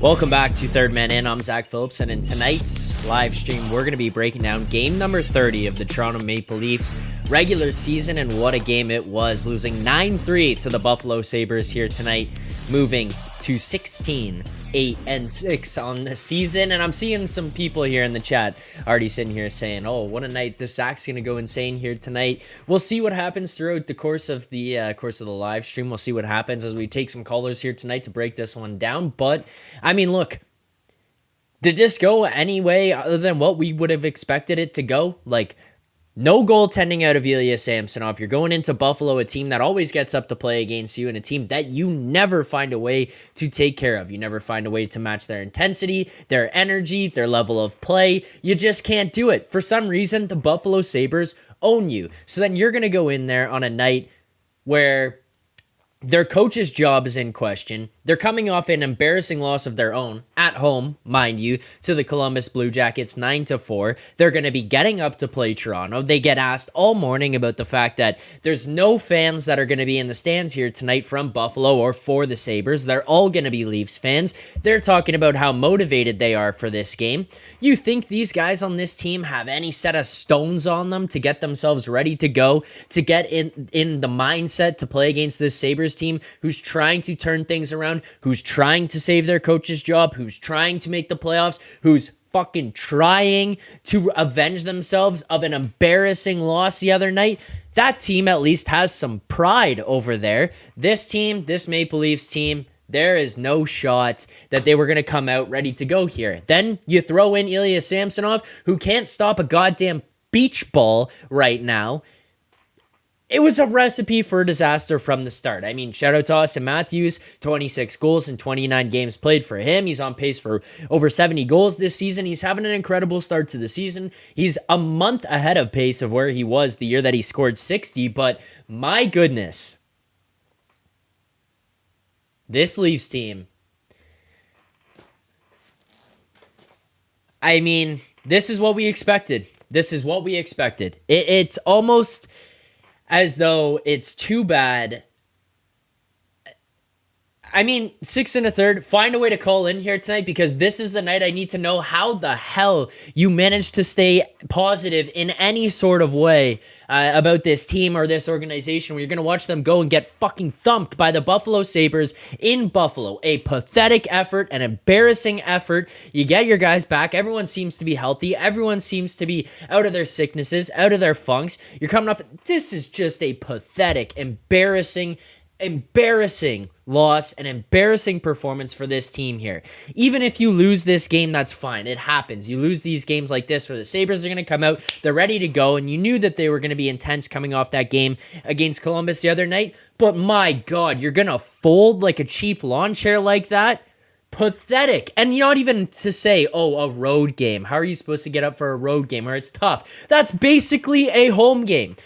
Welcome back to Third Man In. I'm Zack Phillips, and in tonight's live stream, we're going to be breaking down game number 30 of the Toronto Maple Leafs regular season, and what a game it was, losing 9-3 to the Buffalo Sabres here tonight, moving to 16-8-6 on the season. And I'm seeing some people here in the chat already sitting here saying, oh, what a night, this Zach's gonna go insane here tonight. We'll see what happens throughout the course of the live stream. We'll see what happens as we take some callers here tonight to break this one down. But I mean, look, did this go any way other than what we would have expected it to go? Like, no goaltending out of Ilya Samsonov. You're going into Buffalo, a team that always gets up to play against you, and a team that you never find a way to take care of. You never find a way to match their intensity, their energy, their level of play. You just can't do it. For some reason, the Buffalo Sabres own you. So then you're going to go in there on a night where their coach's job is in question. They're coming off an embarrassing loss of their own, at home, mind you, to the Columbus Blue Jackets 9-4. They're going to be getting up to play Toronto. They get asked all morning about the fact that there's no fans that are going to be in the stands here tonight from Buffalo or for the Sabres. They're all going to be Leafs fans. They're talking about how motivated they are for this game. You think these guys on this team have any set of stones on them to get themselves ready to go, to get in the mindset to play against this Sabres team who's trying to turn things around, who's trying to save their coach's job, who's trying to make the playoffs, who's fucking trying to avenge themselves of an embarrassing loss the other night? That team at least has some pride over there. This team, this Maple Leafs team, there is no shot that they were going to come out ready to go here. Then you throw in Ilya Samsonov, who can't stop a goddamn beach ball right now. It was a recipe for disaster from the start. I mean, shout out to Austin Matthews, 26 goals in 29 games played for him. He's on pace for over 70 goals this season. He's having an incredible start to the season. He's a month ahead of pace of where he was the year that he scored 60, but my goodness, this Leafs team, I mean, this is what we expected. This is what we expected. It's almost as though it's too bad. I mean, 6 1/3, find a way to call in here tonight, because this is the night I need to know how the hell you managed to stay positive in any sort of way about this team or this organization where you're going to watch them go and get fucking thumped by the Buffalo Sabres in Buffalo. A pathetic effort, an embarrassing effort. You get your guys back. Everyone seems to be healthy. Everyone seems to be out of their sicknesses, out of their funks. You're coming off. This is just a pathetic, embarrassing loss, an embarrassing performance for this team here. Even if you lose this game, that's fine. It happens. You lose these games like this where the Sabres are going to come out, they're ready to go, and you knew that they were going to be intense coming off that game against Columbus the other night. But my God, you're going to fold like a cheap lawn chair like that? Pathetic. And not even to say, oh, a road game. How are you supposed to get up for a road game where it's tough? That's basically a home game.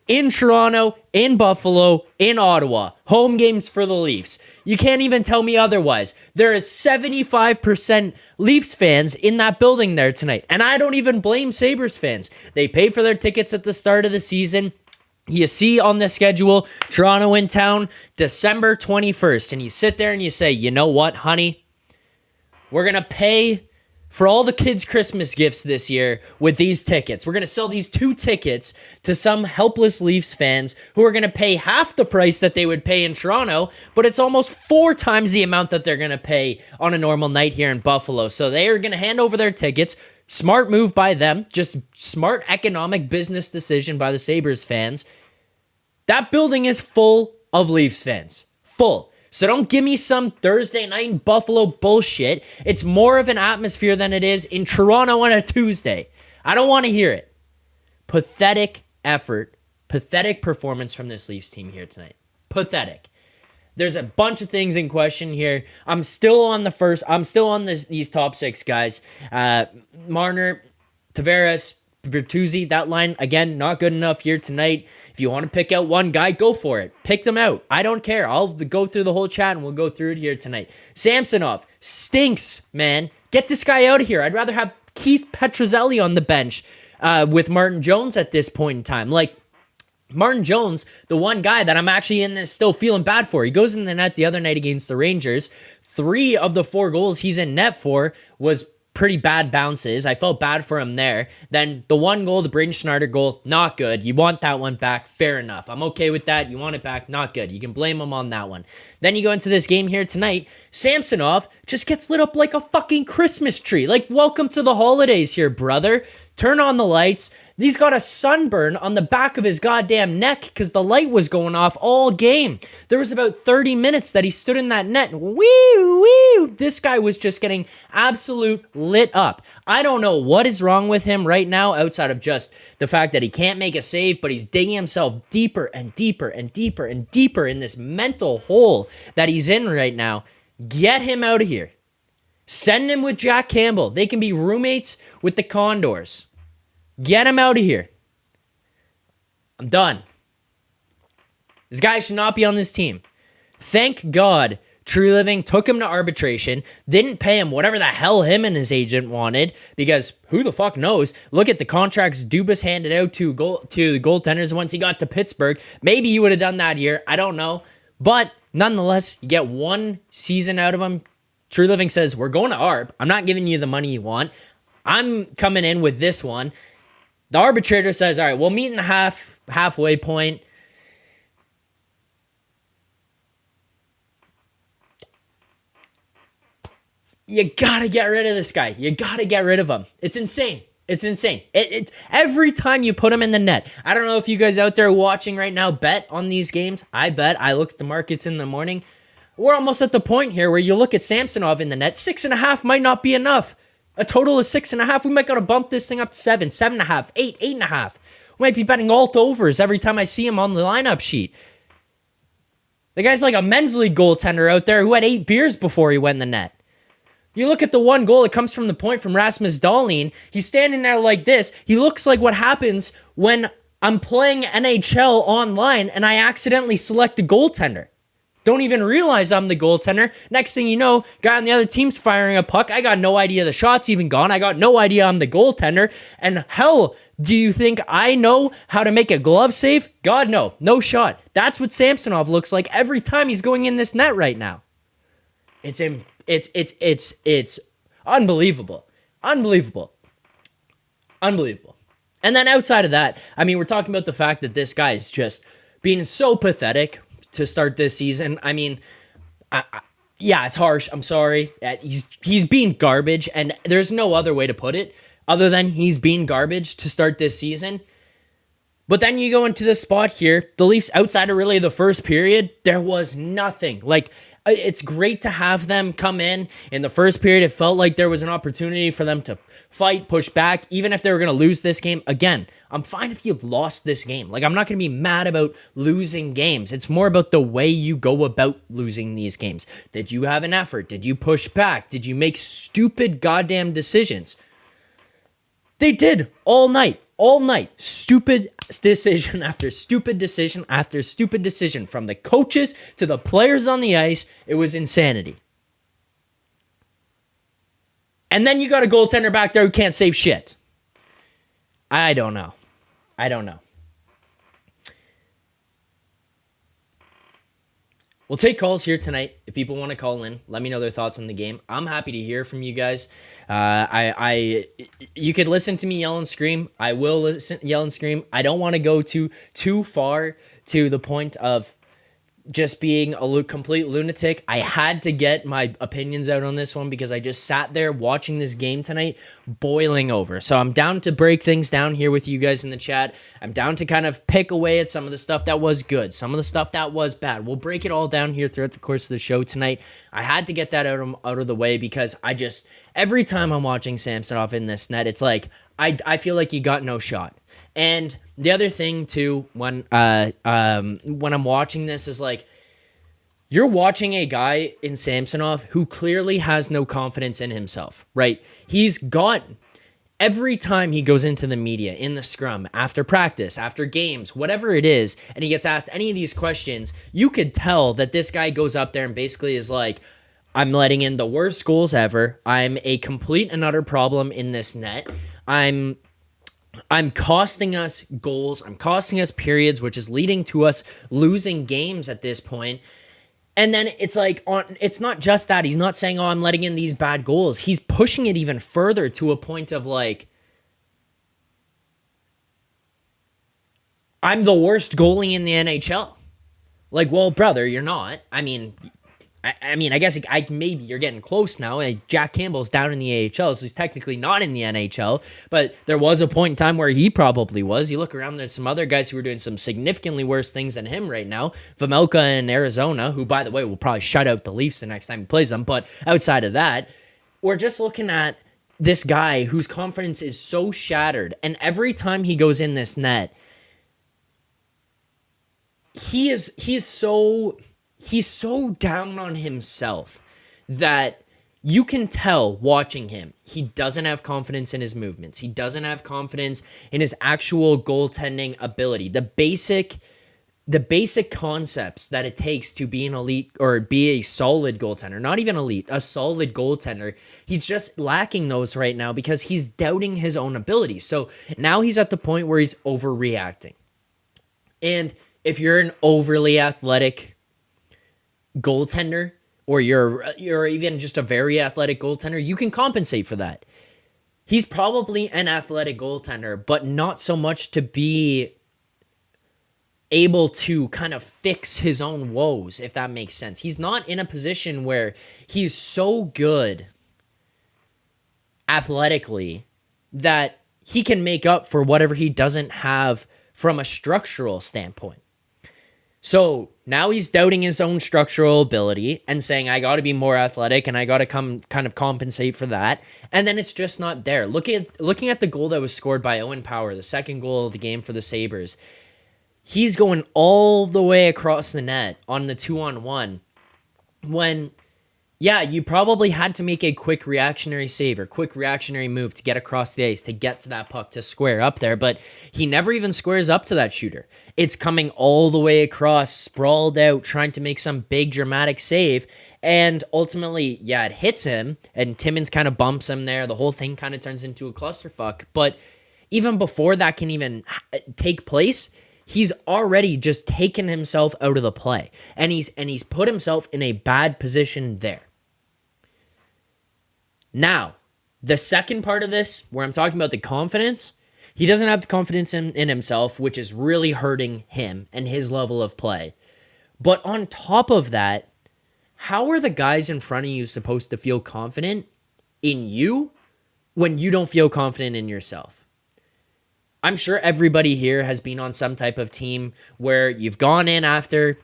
In Toronto, in Buffalo, in Ottawa. Home games for the Leafs. You can't even tell me otherwise. There is 75% Leafs fans in that building there tonight. And I don't even blame Sabres fans. They pay for their tickets at the start of the season. You see on the schedule, Toronto in town, December 21st. And you sit there and you say, you know what, honey? We're going to pay for all the kids' Christmas gifts this year with these tickets. We're going to sell these 2 tickets to some helpless Leafs fans who are going to pay half the price that they would pay in Toronto, but it's almost 4 times the amount that they're going to pay on a normal night here in Buffalo. So they are going to hand over their tickets. Smart move by them. Just smart economic business decision by the Sabres fans. That building is full of Leafs fans. Full. So don't give me some Thursday night in Buffalo bullshit. It's more of an atmosphere than it is in Toronto on a Tuesday. I don't want to hear it. Pathetic effort, pathetic performance from this Leafs team here tonight. Pathetic. There's a bunch of things in question here. I'm still on these top 6 guys. Marner, Tavares, Bertuzzi, that line, again, not good enough here tonight. If you want to pick out one guy, go for it. Pick them out. I don't care. I'll go through the whole chat and we'll go through it here tonight. Samsonov stinks, man. Get this guy out of here. I'd rather have Keefe Petruzzelli on the bench with Martin Jones at this point in time. Like, Martin Jones, the one guy that I'm actually in this still feeling bad for. He goes in the net the other night against the Rangers, 3 of the 4 goals he's in net for was pretty bad bounces. I felt bad for him there. Then the 1 goal, the Braden Schneider goal, not good. You want that one back, fair enough. I'm okay with that. You want it back, not good. You can blame him on that one. Then you go into this game here tonight, Samsonov just gets lit up like a fucking Christmas tree. Like, welcome to the holidays here, brother. Turn on the lights. He's got a sunburn on the back of his goddamn neck because the light was going off all game. There was about 30 minutes that he stood in that net. Wee. This guy was just getting absolute lit up. I don't know what is wrong with him right now outside of just the fact that he can't make a save, but he's digging himself deeper and deeper and deeper and deeper in this mental hole that he's in right now. Get him out of here. Send him with Jack Campbell. They can be roommates with the Condors. Get him out of here. I'm done. This guy should not be on this team. Thank God True Living took him to arbitration, didn't pay him whatever the hell him and his agent wanted, because who the fuck knows? Look at the contracts Dubas handed out to the goaltenders once he got to Pittsburgh. Maybe you would have done that here. I don't know. But nonetheless, you get 1 season out of him. True Living says, we're going to ARB. I'm not giving you the money you want. I'm coming in with this one. The arbitrator says, all right, we'll meet in the halfway point. You gotta get rid of this guy. You gotta get rid of him. It's insane. It's insane. Every time you put him in the net. I don't know if you guys out there watching right now bet on these games. I bet. I look at the markets in the morning. We're almost at the point here where you look at Samsonov in the net. 6.5 might not be enough. A total of 6.5. We might gotta bump this thing up to 7, 7.5, 8, 8.5. We might be betting alt overs every time I see him on the lineup sheet. The guy's like a men's league goaltender out there who had 8 beers before he went in the net. You look at the 1 goal, it comes from the point from Rasmus Dahlin. He's standing there like this. He looks like what happens when I'm playing NHL online and I accidentally select the goaltender. Don't even realize I'm the goaltender. Next thing you know, guy on the other team's firing a puck. I got no idea the shot's even gone. I got no idea I'm the goaltender. And hell, do you think I know how to make a glove save? God, no. No shot. That's what Samsonov looks like every time he's going in this net right now. It's unbelievable. Unbelievable. And then outside of that, I mean, we're talking about the fact that this guy is just being so pathetic to start this season. I mean, yeah, it's harsh. I'm sorry. He's being garbage, and there's no other way to put it other than he's being garbage to start this season. But then you go into this spot here, the Leafs, outside of really the first period, there was nothing. Like, it's great to have them come in the first period. It felt like there was an opportunity for them to fight, push back, even if they were going to lose this game. Again, I'm fine if you've lost this game. Like, I'm not going to be mad about losing games. It's more about the way you go about losing these games. Did you have an effort? Did you push back? Did you make stupid goddamn decisions? They did all night. Stupid decision after stupid decision after stupid decision, from the coaches to the players on the ice. It was insanity. And then you got a goaltender back there who can't save shit. I don't know. We'll take calls here tonight. If people want to call in, let me know their thoughts on the game. I'm happy to hear from you guys. You could listen to me yell and scream. I will yell and scream. I don't want to go too far to the point of just being a complete lunatic. I had to get my opinions out on this one because I just sat there watching this game tonight, boiling over. So I'm down to break things down here with you guys in the chat. I'm down to kind of pick away at some of the stuff that was good, some of the stuff that was bad. We'll break it all down here throughout the course of the show tonight. I had to get that out of the way because every time I'm watching Samsonov in this net, it's like, I feel like you got no shot. And the other thing too, when I'm watching this, is like, you're watching a guy in Samsonov who clearly has no confidence in himself, right? He's got, every time he goes into the media, in the scrum, after practice, after games, whatever it is, and he gets asked any of these questions, you could tell that this guy goes up there and basically is like, I'm letting in the worst goals ever. I'm a complete and utter problem in this net. I'm costing us goals. I'm costing us periods, which is leading to us losing games at this point. And then it's like, it's not just that. He's not saying, oh, I'm letting in these bad goals. He's pushing it even further to a point of like, I'm the worst goalie in the NHL. Like, well, brother, you're not. I mean, I guess maybe you're getting close now. Like, Jack Campbell's down in the AHL, so he's technically not in the NHL. But there was a point in time where he probably was. You look around, there's some other guys who are doing some significantly worse things than him right now. Vejmelka in Arizona, who, by the way, will probably shut out the Leafs the next time he plays them. But outside of that, we're just looking at this guy whose confidence is so shattered. And every time he goes in this net, he's so down on himself that you can tell watching him, he doesn't have confidence in his movements. He doesn't have confidence in his actual goaltending ability. The basic concepts that it takes to be an elite or be a solid goaltender, not even elite, a solid goaltender. He's just lacking those right now because he's doubting his own ability. So now he's at the point where he's overreacting. And if you're an overly athletic goaltender, or you're even just a very athletic goaltender, you can compensate for that. He's probably an athletic goaltender, but not so much to be able to kind of fix his own woes, if that makes sense. He's not in a position where he's so good athletically that he can make up for whatever he doesn't have from a structural standpoint. So now he's doubting his own structural ability and saying, I got to be more athletic and I got to kind of compensate for that. And then it's just not there. Looking at the goal that was scored by Owen Power, the second goal of the game for the Sabres, he's going all the way across the net on the 2-on-1 when, yeah, you probably had to make a quick reactionary save or quick reactionary move to get across the ice, to get to that puck, to square up there, but he never even squares up to that shooter. It's coming all the way across, sprawled out, trying to make some big dramatic save, and ultimately, yeah, it hits him, and Timmins kind of bumps him there. The whole thing kind of turns into a clusterfuck, but even before that can even take place, he's already just taken himself out of the play, and he's put himself in a bad position there. Now, the second part of this, where I'm talking about the confidence, he doesn't have the confidence in himself, which is really hurting him and his level of play. But on top of that, how are the guys in front of you supposed to feel confident in you when you don't feel confident in yourself? I'm sure everybody here has been on some type of team where you've gone in after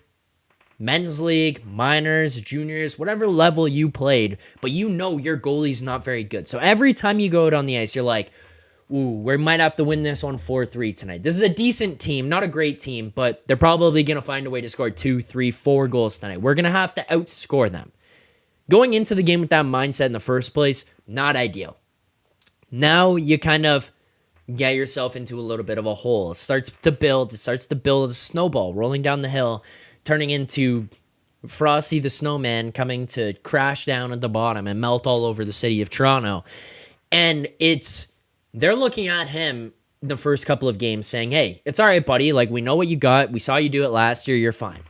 men's league, minors, juniors, whatever level you played, but you know your goalie's not very good. So every time you go out on the ice, you're like, ooh, we might have to win this on 4-3 tonight. This is a decent team, not a great team, but they're probably going to find a way to score 2, 3, 4 goals tonight. We're going to have to outscore them. Going into the game with that mindset in the first place, not ideal. Now you kind of get yourself into a little bit of a hole. It starts to build as a snowball rolling down the hill, turning into Frosty the Snowman coming to crash down at the bottom and melt all over the city of Toronto. And they're looking at him the first couple of games saying, hey, it's all right, buddy. Like, we know what you got. We saw you do it last year. You're fine.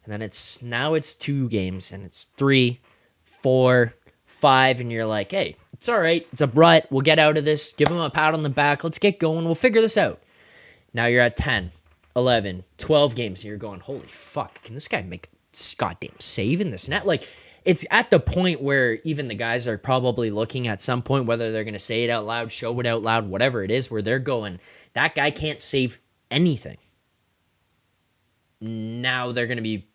And then now it's 2 games and it's 3, 4, 5. And you're like, hey, it's all right. It's a rut. We'll get out of this. Give him a pat on the back. Let's get going. We'll figure this out. Now you're at 10, 11, 12 games, and you're going, holy fuck, can this guy make a goddamn save in this net? Like, it's at the point where even the guys are probably looking at some point, whether they're going to say it out loud, show it out loud, whatever it is, where they're going, that guy can't save anything. Now they're going to be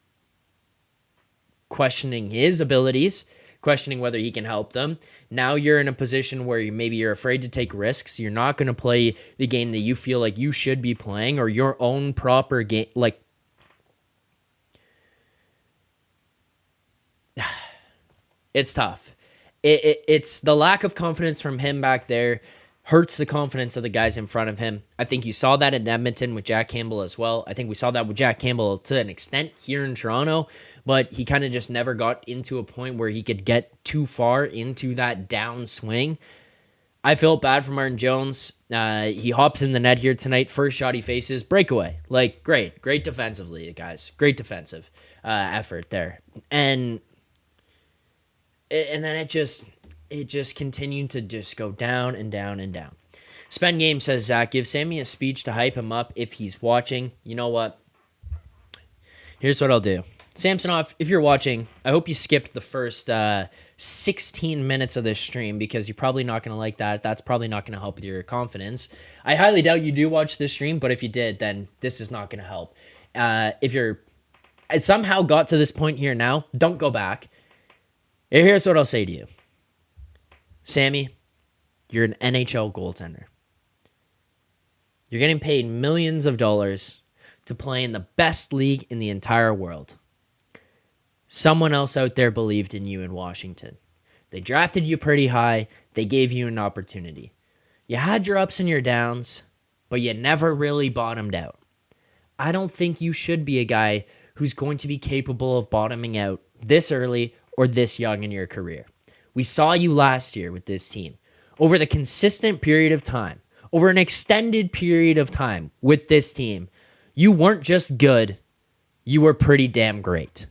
questioning his abilities, questioning whether he can help them. Now you're in a position where maybe you're afraid to take risks. You're not going to play the game that you feel like you should be playing or your own proper game. Like, it's tough. It's the lack of confidence from him back there hurts the confidence of the guys in front of him. I think you saw that in Edmonton with Jack Campbell as well. I think we saw that with Jack Campbell to an extent here in Toronto, but he kind of just never got into a point where he could get too far into that downswing. I felt bad for Martin Jones. He hops in the net here tonight. First shot he faces, breakaway. Like, great defensively, guys. Great defensive. effort there. And then it just continued to just go down and down and down. Spend Game says, Zach, give Sammy a speech to hype him up if he's watching. You know what? Here's what I'll do. Samsonov, if you're watching, I hope you skipped the first 16 minutes of this stream because you're probably not going to like that. That's probably not going to help with your confidence. I highly doubt you do watch this stream, but if you did, then this is not going to help. If you're somehow got to this point here now, don't go back. Here's what I'll say to you. Sammy, you're an NHL goaltender. You're getting paid millions of dollars to play in the best league in the entire world. Someone else out there believed in you in Washington. They drafted you pretty high. They gave you an opportunity. You had your ups and your downs, but you never really bottomed out. I don't think you should be a guy who's going to be capable of bottoming out this early or this young in your career. We saw you last year with this team. Over the consistent period of time, over an extended period of time with this team, you weren't just good, you were pretty damn great.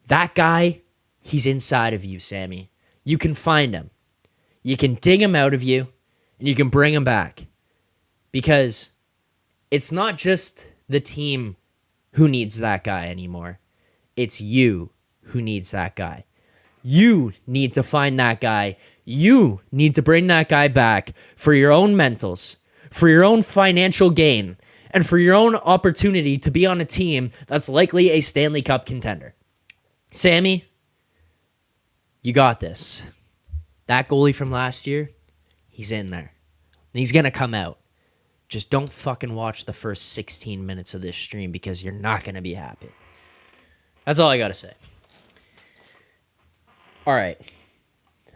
That guy, he's inside of you, Sammy. You can find him. You can dig him out of you, and you can bring him back. Because it's not just the team who needs that guy anymore. It's you who needs that guy. You need to find that guy. You need to bring that guy back for your own mentals, for your own financial gain, and for your own opportunity to be on a team that's likely a Stanley Cup contender. Sammy, you got this. That goalie from last year, he's in there. And he's going to come out. Just don't fucking watch the first 16 minutes of this stream because you're not going to be happy. That's all I got to say. All right.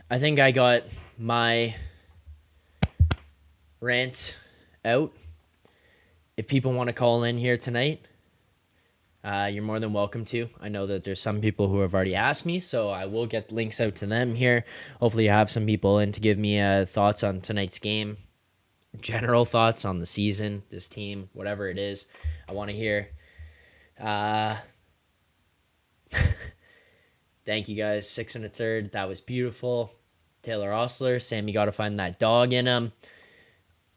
I think I got my rant out. If people want to call in here tonight, you're more than welcome to. I know that there's some people who have already asked me, so I will get links out to them here. Hopefully you have some people in to give me thoughts on tonight's game, general thoughts on the season, this team, whatever it is. I want to hear. Thank you guys. 6 1/3. That was beautiful. Taylor Osler, Sam, you got to find that dog in him.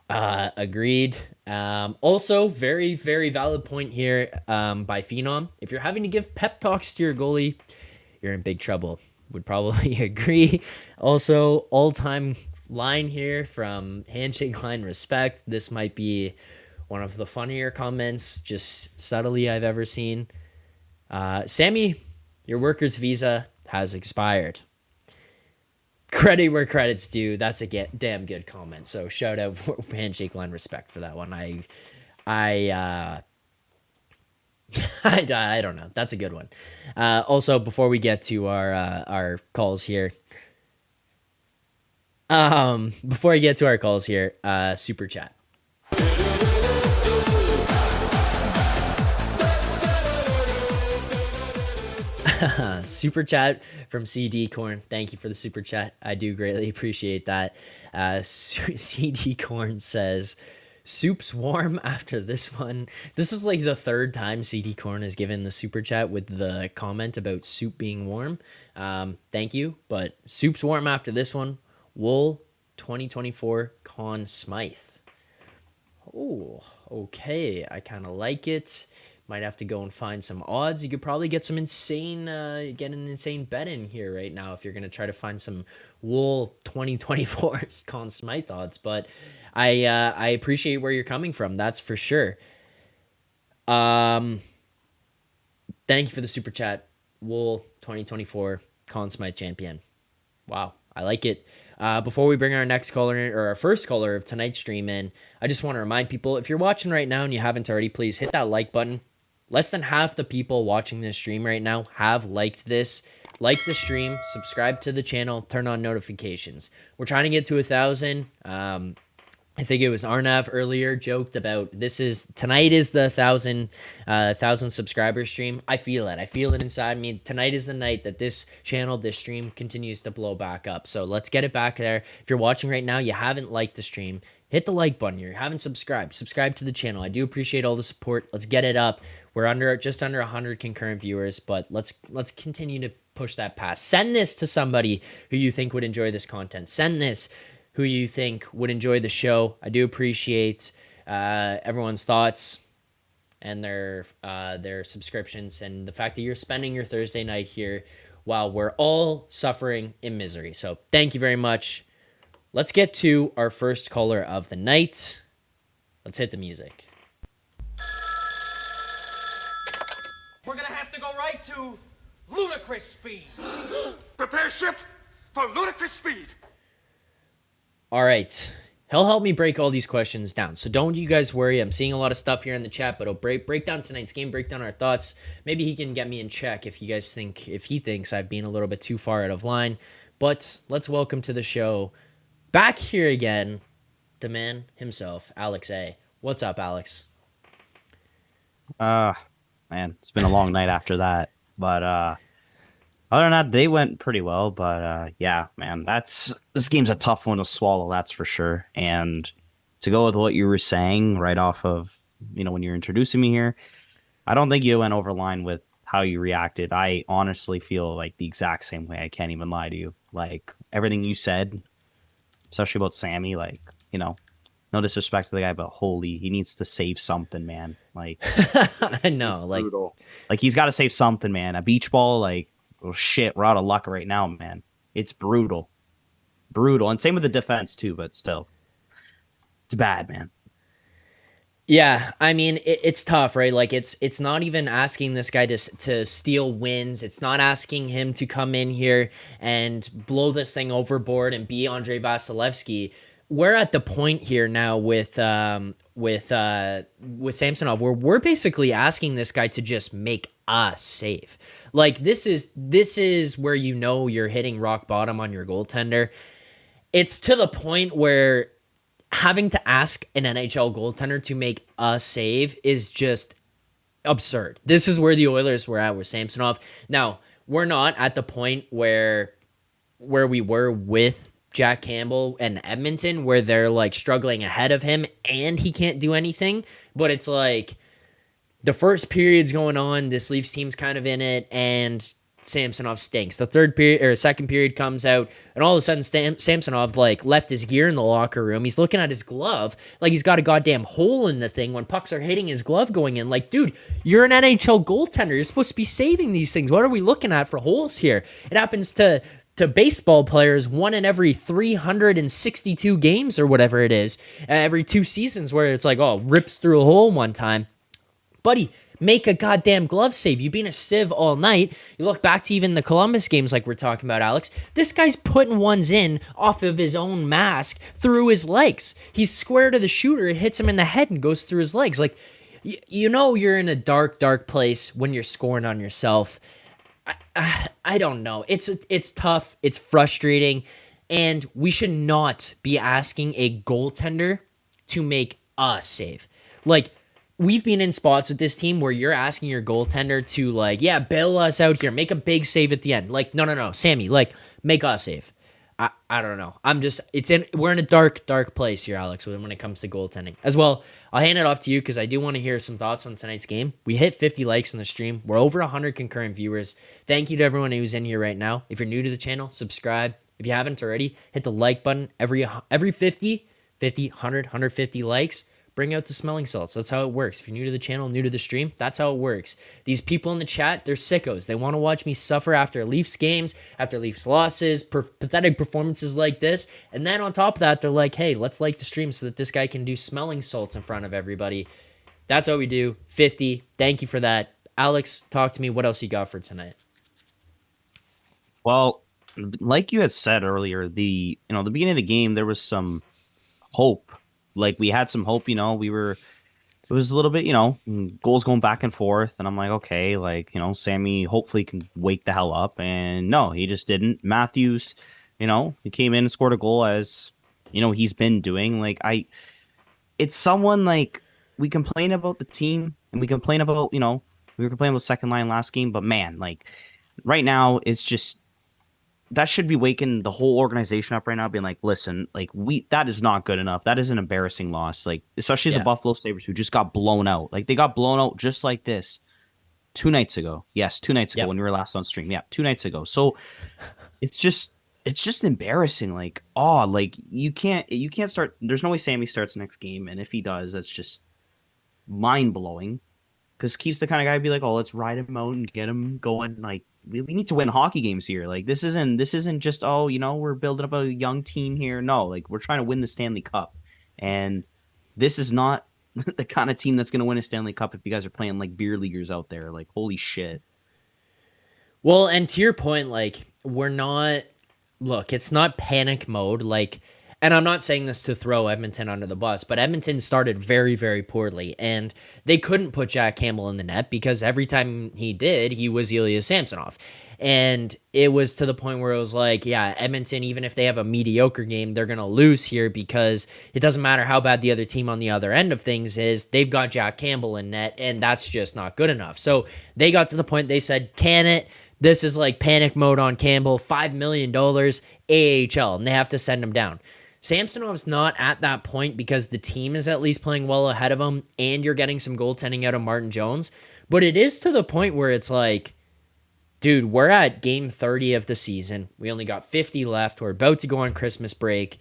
Agreed. Also, very, very valid point here by Phenom. If you're having to give pep talks to your goalie, you're in big trouble. Would probably agree. Also, all-time line here from Handshake Line Respect. This might be one of the funnier comments, just subtly, I've ever seen. Sammy, your worker's visa has expired. Credit where credit's due. That's a damn good comment. So shout out for Handshake Line Respect for that one. I don't know. That's a good one. Also, before we get to our calls here, super chat. Super chat from CD Corn. Thank you for the super chat. I do greatly appreciate that. CD Corn says, soup's warm after this one. This is like the third time CD Corn has given the super chat with the comment about soup being warm. Thank you, but soup's warm after this one. Wool 2024 Conn Smythe. Oh, okay. I kind of like it. Might have to go and find some odds. You could probably get some get an insane bet in here right now if you're going to try to find some Wool 2024 Conn Smythe odds. But I appreciate where you're coming from. That's for sure. Thank you for the super chat. Wool 2024 Conn Smythe champion. Wow, I like it. Before we bring our next caller in, or our first caller of tonight's stream in, I just want to remind people, if you're watching right now and you haven't already, please hit that like button. Less than half the people watching this stream right now have liked this. Like the stream, subscribe to the channel, turn on notifications. We're trying to get to 1,000. I think it was Arnav earlier joked about tonight is the 1,000 subscriber stream. I feel it. I feel it inside me. Tonight is the night that this channel, this stream continues to blow back up. So let's get it back there. If you're watching right now, you haven't liked the stream, hit the like button. You haven't subscribed, subscribe to the channel. I do appreciate all the support. Let's get it up. We're just under 100 concurrent viewers, but let's continue to push that past. Send this to somebody who you think would enjoy this content. Send this who you think would enjoy the show. I do appreciate everyone's thoughts and their subscriptions, and the fact that you're spending your Thursday night here while we're all suffering in misery. So thank you very much. Let's get to our first caller of the night. Let's hit the music. We're gonna have to go right to ludicrous speed. Prepare ship for ludicrous speed. All right. He'll help me break all these questions down. So don't you guys worry. I'm seeing a lot of stuff here in the chat, but he'll break down tonight's game, break down our thoughts. Maybe he can get me in check if you guys think, if he thinks I've been a little bit too far out of line. But let's welcome to the show, back here again, the man himself, Alex A. What's up, Alex? Man, it's been a long night after that. But other than that, they went pretty well. But yeah, man, this game's a tough one to swallow, that's for sure. And to go with what you were saying right off of, when you're introducing me here, I don't think you went over line with how you reacted. I honestly feel like the exact same way. I can't even lie to you. Like everything you said, especially about Sammy, like, no disrespect to the guy, but holy, he needs to save something, man. Like, I know, like, brutal. Like he's got to save something, man. A beach ball, like, oh shit, we're out of luck right now, man. It's brutal, and same with the defense too. But still, it's bad, man. yeah, I mean, it's tough, right? Like, it's not even asking this guy to steal wins. It's not asking him to come in here and blow this thing overboard and be Andrei Vasilevsky. We're at the point here now with Samsonov where we're basically asking this guy to just make a save. Like, this is where you're hitting rock bottom on your goaltender. It's to the point where having to ask an NHL goaltender to make a save is just absurd. This is where the Oilers were at with Samsonov. Now, we're not at the point where we were with Jack Campbell and Edmonton, where they're like struggling ahead of him and he can't do anything. But it's like the first period's going on, this Leafs team's kind of in it, and Samsonov stinks. The second period comes out, and all of a sudden Samsonov like left his gear in the locker room. He's looking at his glove like he's got a goddamn hole in the thing when pucks are hitting his glove going in. Like, dude, you're an NHL goaltender. You're supposed to be saving these things. What are we looking at for holes here? It happens to baseball players one in every 362 games or whatever it is, every 2 seasons, where it's like, oh, rips through a hole one time. Buddy, make a goddamn glove save. You've been a sieve all night. You look back to even the Columbus games like we're talking about, Alex. This guy's putting ones in off of his own mask through his legs. He's square to the shooter. It hits him in the head and goes through his legs. Like, you're in a dark, dark place when you're scoring on yourself. I don't know. It's tough. It's frustrating. And we should not be asking a goaltender to make a save. Like, we've been in spots with this team where you're asking your goaltender to, like, yeah, bail us out here. Make a big save at the end. Like, no. Sammy, like, make a save. I don't know. We're in a dark, dark place here, Alex, when it comes to goaltending. As well, I'll hand it off to you because I do want to hear some thoughts on tonight's game. We hit 50 likes on the stream. We're over 100 concurrent viewers. Thank you to everyone who's in here right now. If you're new to the channel, subscribe. If you haven't already, hit the like button. Every 50, 100, 150 likes, bring out the smelling salts. That's how it works. If you're new to the channel, new to the stream, that's how it works. These people in the chat, they're sickos. They want to watch me suffer after Leafs games, after Leafs losses, pathetic performances like this. And then on top of that, they're like, hey, let's like the stream so that this guy can do smelling salts in front of everybody. That's what we do. 50. Thank you for that. Alex, talk to me. What else you got for tonight? Well, like you had said earlier, the beginning of the game, there was some hope. Like, we had some hope, it was a little bit, goals going back and forth. And I'm like, okay, like, Sammy hopefully can wake the hell up. And no, he just didn't. Matthews, he came in and scored a goal as, he's been doing. Like, it's someone like, we complain about the team and we complain about, we were complaining about second line last game. But man, like, right now, it's just, that should be waking the whole organization up right now, being like, listen, like that is not good enough. That is an embarrassing loss. Like, especially the Yeah. Buffalo Sabres who just got blown out. Like they got blown out just like this 2 nights ago. Yes, 2 nights ago Yep. when we were last on stream. Yeah, 2 nights ago. So it's just embarrassing. Like, oh, like you can't start. There's no way Sammy starts next game, and if he does, that's just mind blowing. Because Keefe's the kind of guy who'd be like, oh, let's ride him out and get him going. Like we need to win hockey games here. Like this isn't just, oh, we're building up a young team here. No, like we're trying to win the Stanley Cup, and this is not the kind of team that's going to win a Stanley Cup if you guys are playing like beer leaguers out there. Like holy shit. Well, and to your point, like, we're not, look, it's not panic mode. Like, and I'm not saying this to throw Edmonton under the bus, but Edmonton started very, very poorly, and they couldn't put Jack Campbell in the net because every time he did, he was Ilya Samsonov. And it was to the point where it was like, yeah, Edmonton, even if they have a mediocre game, they're going to lose here because it doesn't matter how bad the other team on the other end of things is. They've got Jack Campbell in net, and that's just not good enough. So they got to the point they said, can it? This is like panic mode on Campbell, $5 million AHL, and they have to send him down. Samsonov's not at that point because the team is at least playing well ahead of him, and you're getting some goaltending out of Martin Jones. But it is to the point where it's like, dude, we're at game 30 of the season. We only got 50 left. We're about to go on Christmas break.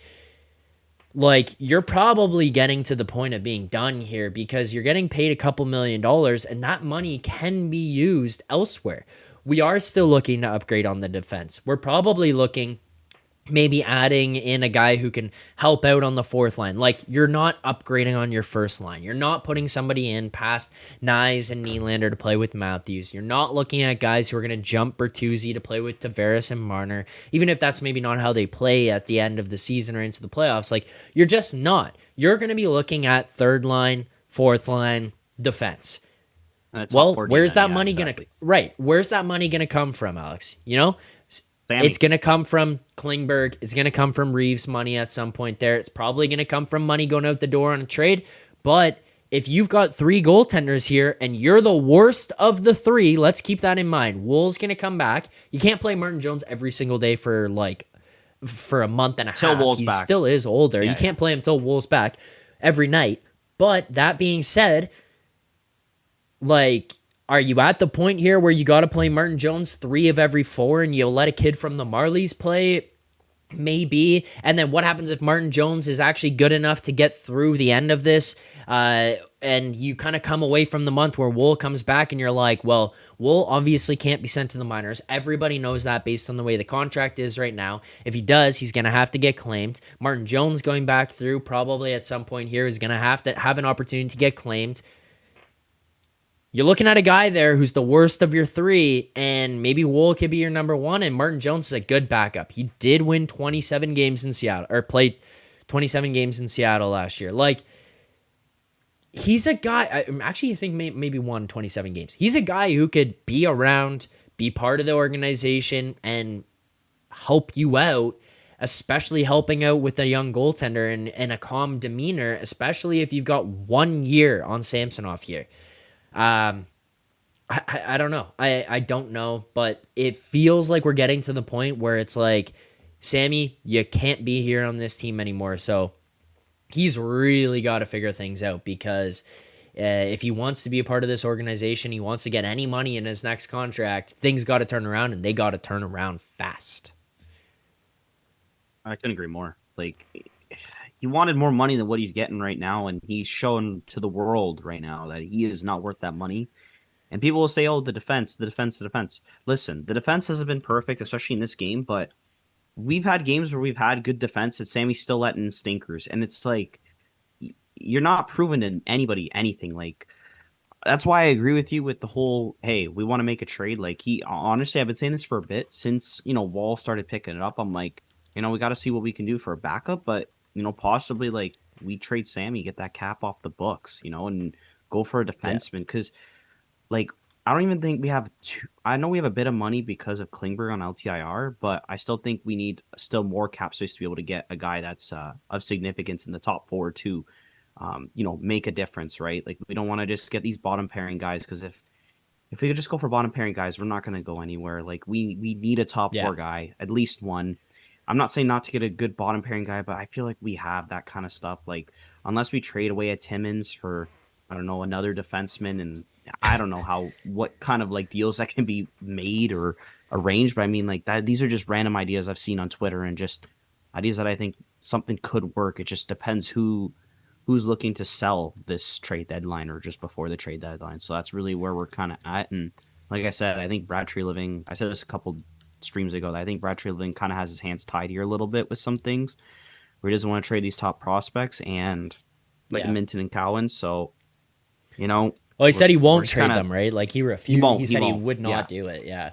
Like, you're probably getting to the point of being done here because you're getting paid a couple $1 million, and that money can be used elsewhere. We are still looking to upgrade on the defense. We're probably looking maybe adding in a guy who can help out on the fourth line. Like, you're not upgrading on your first line. You're not putting somebody in past Nyes and Nylander to play with Matthews. You're not looking at guys who are going to jump Bertuzzi to play with Tavares and Marner, even if that's maybe not how they play at the end of the season or into the playoffs. Like, you're just not. You're going to be looking at third line, fourth line, defense. Well, where's that money going to... Right. Where's that money going to come from, Alex? Sammy. It's going to come from Klingberg. It's going to come from Reeves' money at some point there. It's probably going to come from money going out the door on a trade. But if you've got three goaltenders here and you're the worst of the three, let's keep that in mind. Wool's going to come back. You can't play Martin Jones every single day for a month and a half. Wool's he back. Still is older. Yeah, you can't play him till Wool's back every night. But that being said, like, are you at the point here where you got to play Martin Jones 3 of every 4 and you'll let a kid from the Marlies play? Maybe. And then what happens if Martin Jones is actually good enough to get through the end of this? And you kind of come away from the month where Wool comes back and you're like, well, Wool obviously can't be sent to the minors. Everybody knows that based on the way the contract is right now. If he does, he's going to have to get claimed. Martin Jones going back through probably at some point here is going to have an opportunity to get claimed. You're looking at a guy there who's the worst of your three, and maybe Wool could be your number one, and Martin Jones is a good backup. He did win 27 games in Seattle, or played 27 games in Seattle last year. Like, he's a guy, actually, I think maybe won 27 games. He's a guy who could be around, be part of the organization, and help you out, especially helping out with a young goaltender and a calm demeanor, especially if you've got 1 year on Samsonov here. I don't know. I don't know, but it feels like we're getting to the point where it's like, Sammy, you can't be here on this team anymore. So he's really got to figure things out because if he wants to be a part of this organization, he wants to get any money in his next contract, things got to turn around, and they got to turn around fast. I couldn't agree more. Like, he wanted more money than what he's getting right now, and he's shown to the world right now that he is not worth that money. And people will say, oh, the defense. Listen, the defense hasn't been perfect, especially in this game, but we've had games where we've had good defense and Sammy's still letting stinkers. And it's like, you're not proving to anybody anything. Like, that's why I agree with you with the whole, hey, we want to make a trade. Like, honestly, I've been saying this for a bit since, Wall started picking it up. I'm like, we got to see what we can do for a backup, but possibly like we trade Sammy, get that cap off the books, and go for a defenseman. Because, like, I don't even think we have I know we have a bit of money because of Klingberg on LTIR, but I still think we need still more cap space to be able to get a guy that's of significance in the top 4 to, make a difference, right? Like, we don't want to just get these bottom pairing guys because if if we could just go for bottom pairing guys, we're not going to go anywhere. Like we need a top Yeah. four guy, at least one. I'm not saying not to get a good bottom pairing guy, but I feel like we have that kind of stuff. Like unless we trade away a Timmins for I don't know another defenseman, and I don't know what kind of like deals that can be made or arranged. But I mean like that these are just random ideas I've seen on Twitter and just ideas that I think something could work. It just depends who's looking to sell this trade deadline or just before the trade deadline. So that's really where we're kind of at. And like I said, I think Brad Treliving, I said this a couple streams ago, that I think Brad Treliving kind of has his hands tied here a little bit with some things where he doesn't want to trade these top prospects and like Minton and Cowan. So, you know. Well, he said he won't trade them, right? Like he refused. He said he won't. would not do it. Yeah.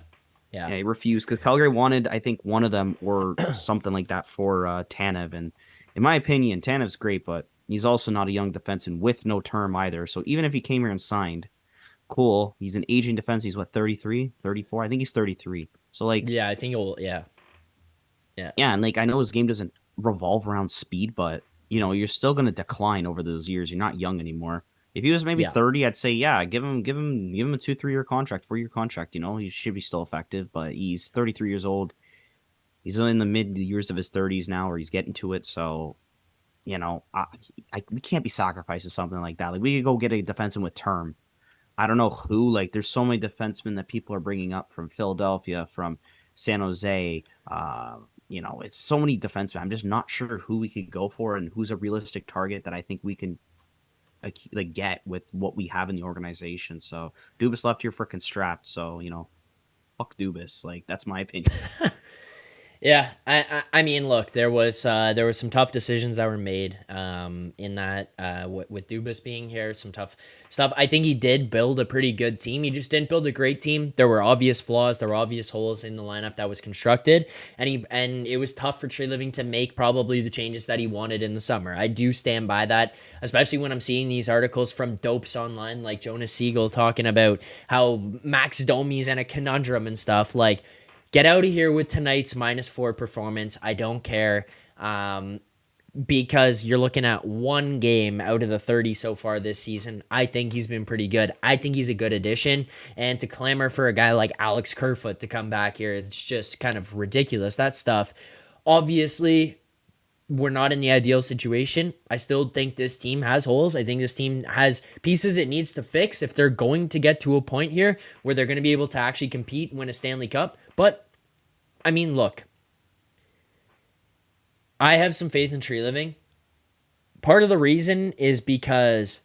Yeah, he refused because Calgary wanted, I think, one of them or something like that for Tanev. And in my opinion, Tanev's great, but he's also not a young defenseman with no term either. So even if he came here and signed, cool. He's an aging defense. He's what, 33, 34? I think he's 33. So like, yeah, I think he'll, yeah. Yeah, and like I know his game doesn't revolve around speed, but you know, you're still going to decline over those years. You're not young anymore. If he was maybe 30, I'd say, yeah, give him a 2-3-year contract, 4-year contract. You know, he should be still effective, but he's 33 years old. He's in the mid years of his 30s now, or he's getting to it. So, you know, we can't be sacrificing something like that. Like we could go get a defenseman with term. I don't know who. Like, there's so many defensemen that people are bringing up from Philadelphia, from San Jose. You know, it's so many defensemen. I'm just not sure who we could go for and who's a realistic target that I think we can like get with what we have in the organization. So Dubas left here freaking strapped. So, you know, fuck Dubas. Like, that's my opinion. Yeah, I mean, look, there was some tough decisions that were made in that with Dubas being here, some tough stuff. I think he did build a pretty good team. He just didn't build a great team. There were obvious flaws, there were obvious holes in the lineup that was constructed, and it was tough for Treliving to make probably the changes that he wanted in the summer. I do stand by that, especially when I'm seeing these articles from dopes online like Jonas Siegel talking about how Max Domi's in a conundrum and stuff. Like, get out of here with tonight's -4 performance. I don't care, because you're looking at one game out of the 30 so far this season. I think he's been pretty good. I think he's a good addition. And to clamor for a guy like Alex Kerfoot to come back here, it's just kind of ridiculous. That stuff. Obviously, we're not in the ideal situation. I still think this team has holes. I think this team has pieces it needs to fix if they're going to get to a point here where they're going to be able to actually compete and win a Stanley Cup. But, I mean, look, I have some faith in Treliving. Part of the reason is because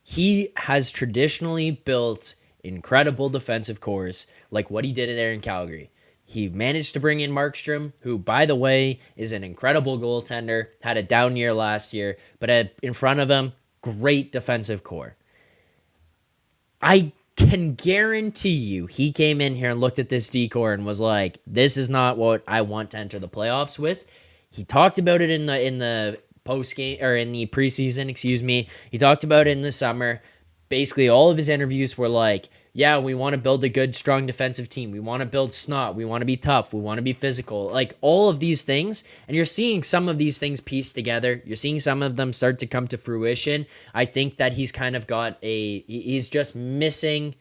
he has traditionally built incredible defensive cores like what he did there in Calgary. He managed to bring in Markstrom, who, by the way, is an incredible goaltender, had a down year last year, but in front of him, great defensive core. I can guarantee you he came in here and looked at this D-core and was like, this is not what I want to enter the playoffs with. He talked about it in the post game, or in the preseason, excuse me. He talked about it in the summer. Basically, all of his interviews were like, yeah, we want to build a good, strong defensive team. We want to build snot. We want to be tough. We want to be physical. Like, all of these things. And you're seeing some of these things pieced together. You're seeing some of them start to come to fruition. I think that he's kind of he's just missing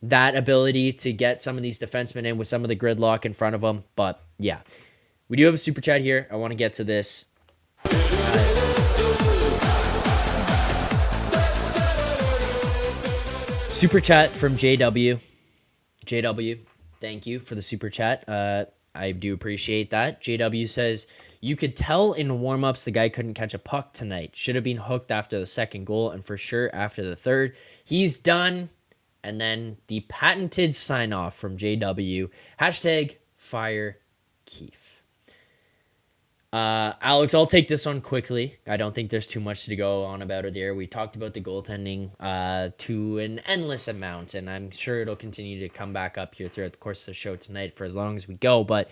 that ability to get some of these defensemen in with some of the gridlock in front of them. But, yeah. We do have a super chat here. I want to get to this. Super chat from JW. JW, thank you for the super chat. I do appreciate that. JW says, you could tell in warmups the guy couldn't catch a puck tonight. Should have been hooked after the second goal and for sure after the third. He's done. And then the patented sign off from JW. Hashtag fire Keefe. Alex, I'll take this one quickly. I don't think there's too much to go on about it there. We talked about the goaltending to an endless amount, and I'm sure it'll continue to come back up here throughout the course of the show tonight for as long as we go. But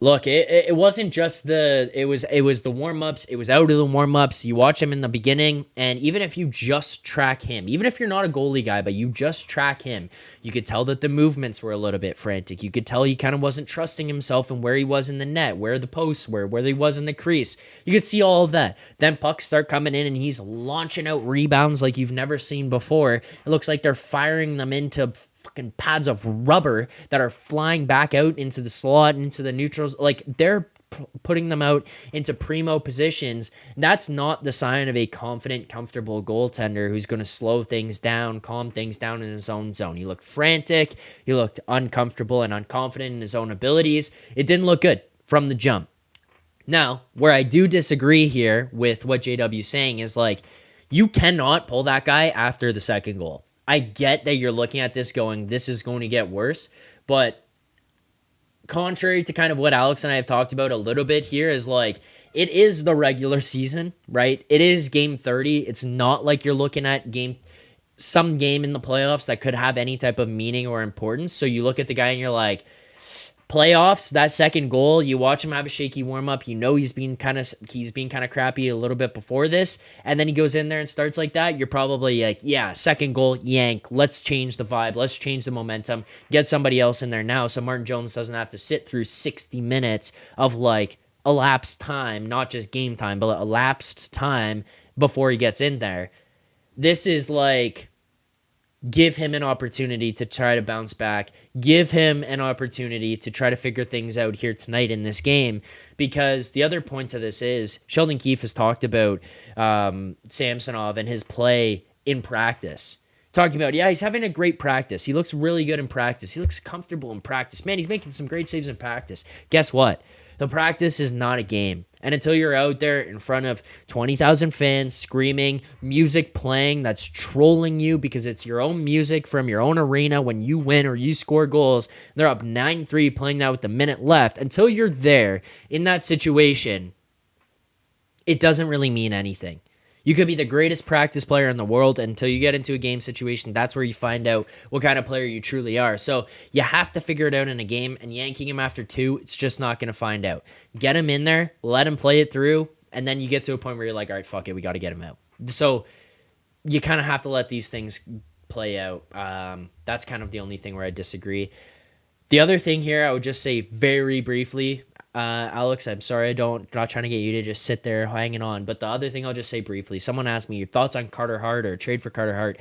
Look, it wasn't just it was the warm-ups, it was out of the warm-ups. You watch him in the beginning, and even if you just track him, even if you're not a goalie guy, but you just track him, you could tell that the movements were a little bit frantic. You could tell he kind of wasn't trusting himself and where he was in the net, where the posts were, where he was in the crease. You could see all of that. Then pucks start coming in and he's launching out rebounds like you've never seen before. It looks like they're firing them into fucking pads of rubber that are flying back out into the slot, into the neutrals. Like, they're putting them out into primo positions. That's not the sign of a confident, comfortable goaltender who's going to slow things down, calm things down in his own zone. He looked frantic. He looked uncomfortable and unconfident in his own abilities. It didn't look good from the jump. Now, where I do disagree here with what JW's saying is, like, you cannot pull that guy after the second goal. I get that you're looking at this going, this is going to get worse, but contrary to kind of what Alex and I have talked about a little bit here is, like, it is the regular season, right? It is game 30. It's not like you're looking at some game in the playoffs that could have any type of meaning or importance. So you look at the guy and you're like, playoffs, that second goal, you watch him have a shaky warm-up, you know he's being kind of crappy a little bit before this, and then he goes in there and starts like that, you're probably like, yeah, second goal, yank, let's change the vibe, let's change the momentum, get somebody else in there now so Martin Jones doesn't have to sit through 60 minutes of, like, elapsed time, not just game time, but elapsed time before he gets in there. This is like, give him an opportunity to try to bounce back. Give him an opportunity to try to figure things out here tonight in this game. Because the other point to this is, Sheldon Keefe has talked about Samsonov and his play in practice. Talking about, yeah, he's having a great practice. He looks really good in practice. He looks comfortable in practice. Man, he's making some great saves in practice. Guess what? The practice is not a game. And until you're out there in front of 20,000 fans screaming, music playing that's trolling you because it's your own music from your own arena when you win or you score goals, they're up 9-3 playing that with a minute left. Until you're there in that situation, it doesn't really mean anything. You could be the greatest practice player in the world until you get into a game situation. That's where you find out what kind of player you truly are. So you have to figure it out in a game, and yanking him after 2, it's just not going to find out. Get him in there, let him play it through, and then you get to a point where you're like, all right, fuck it, we got to get him out. So you kind of have to let these things play out. That's kind of the only thing where I disagree. The other thing here, I would just say very briefly, Alex, I'm sorry, not trying to get you to just sit there hanging on. But the other thing I'll just say briefly, someone asked me your thoughts on Carter Hart or trade for Carter Hart.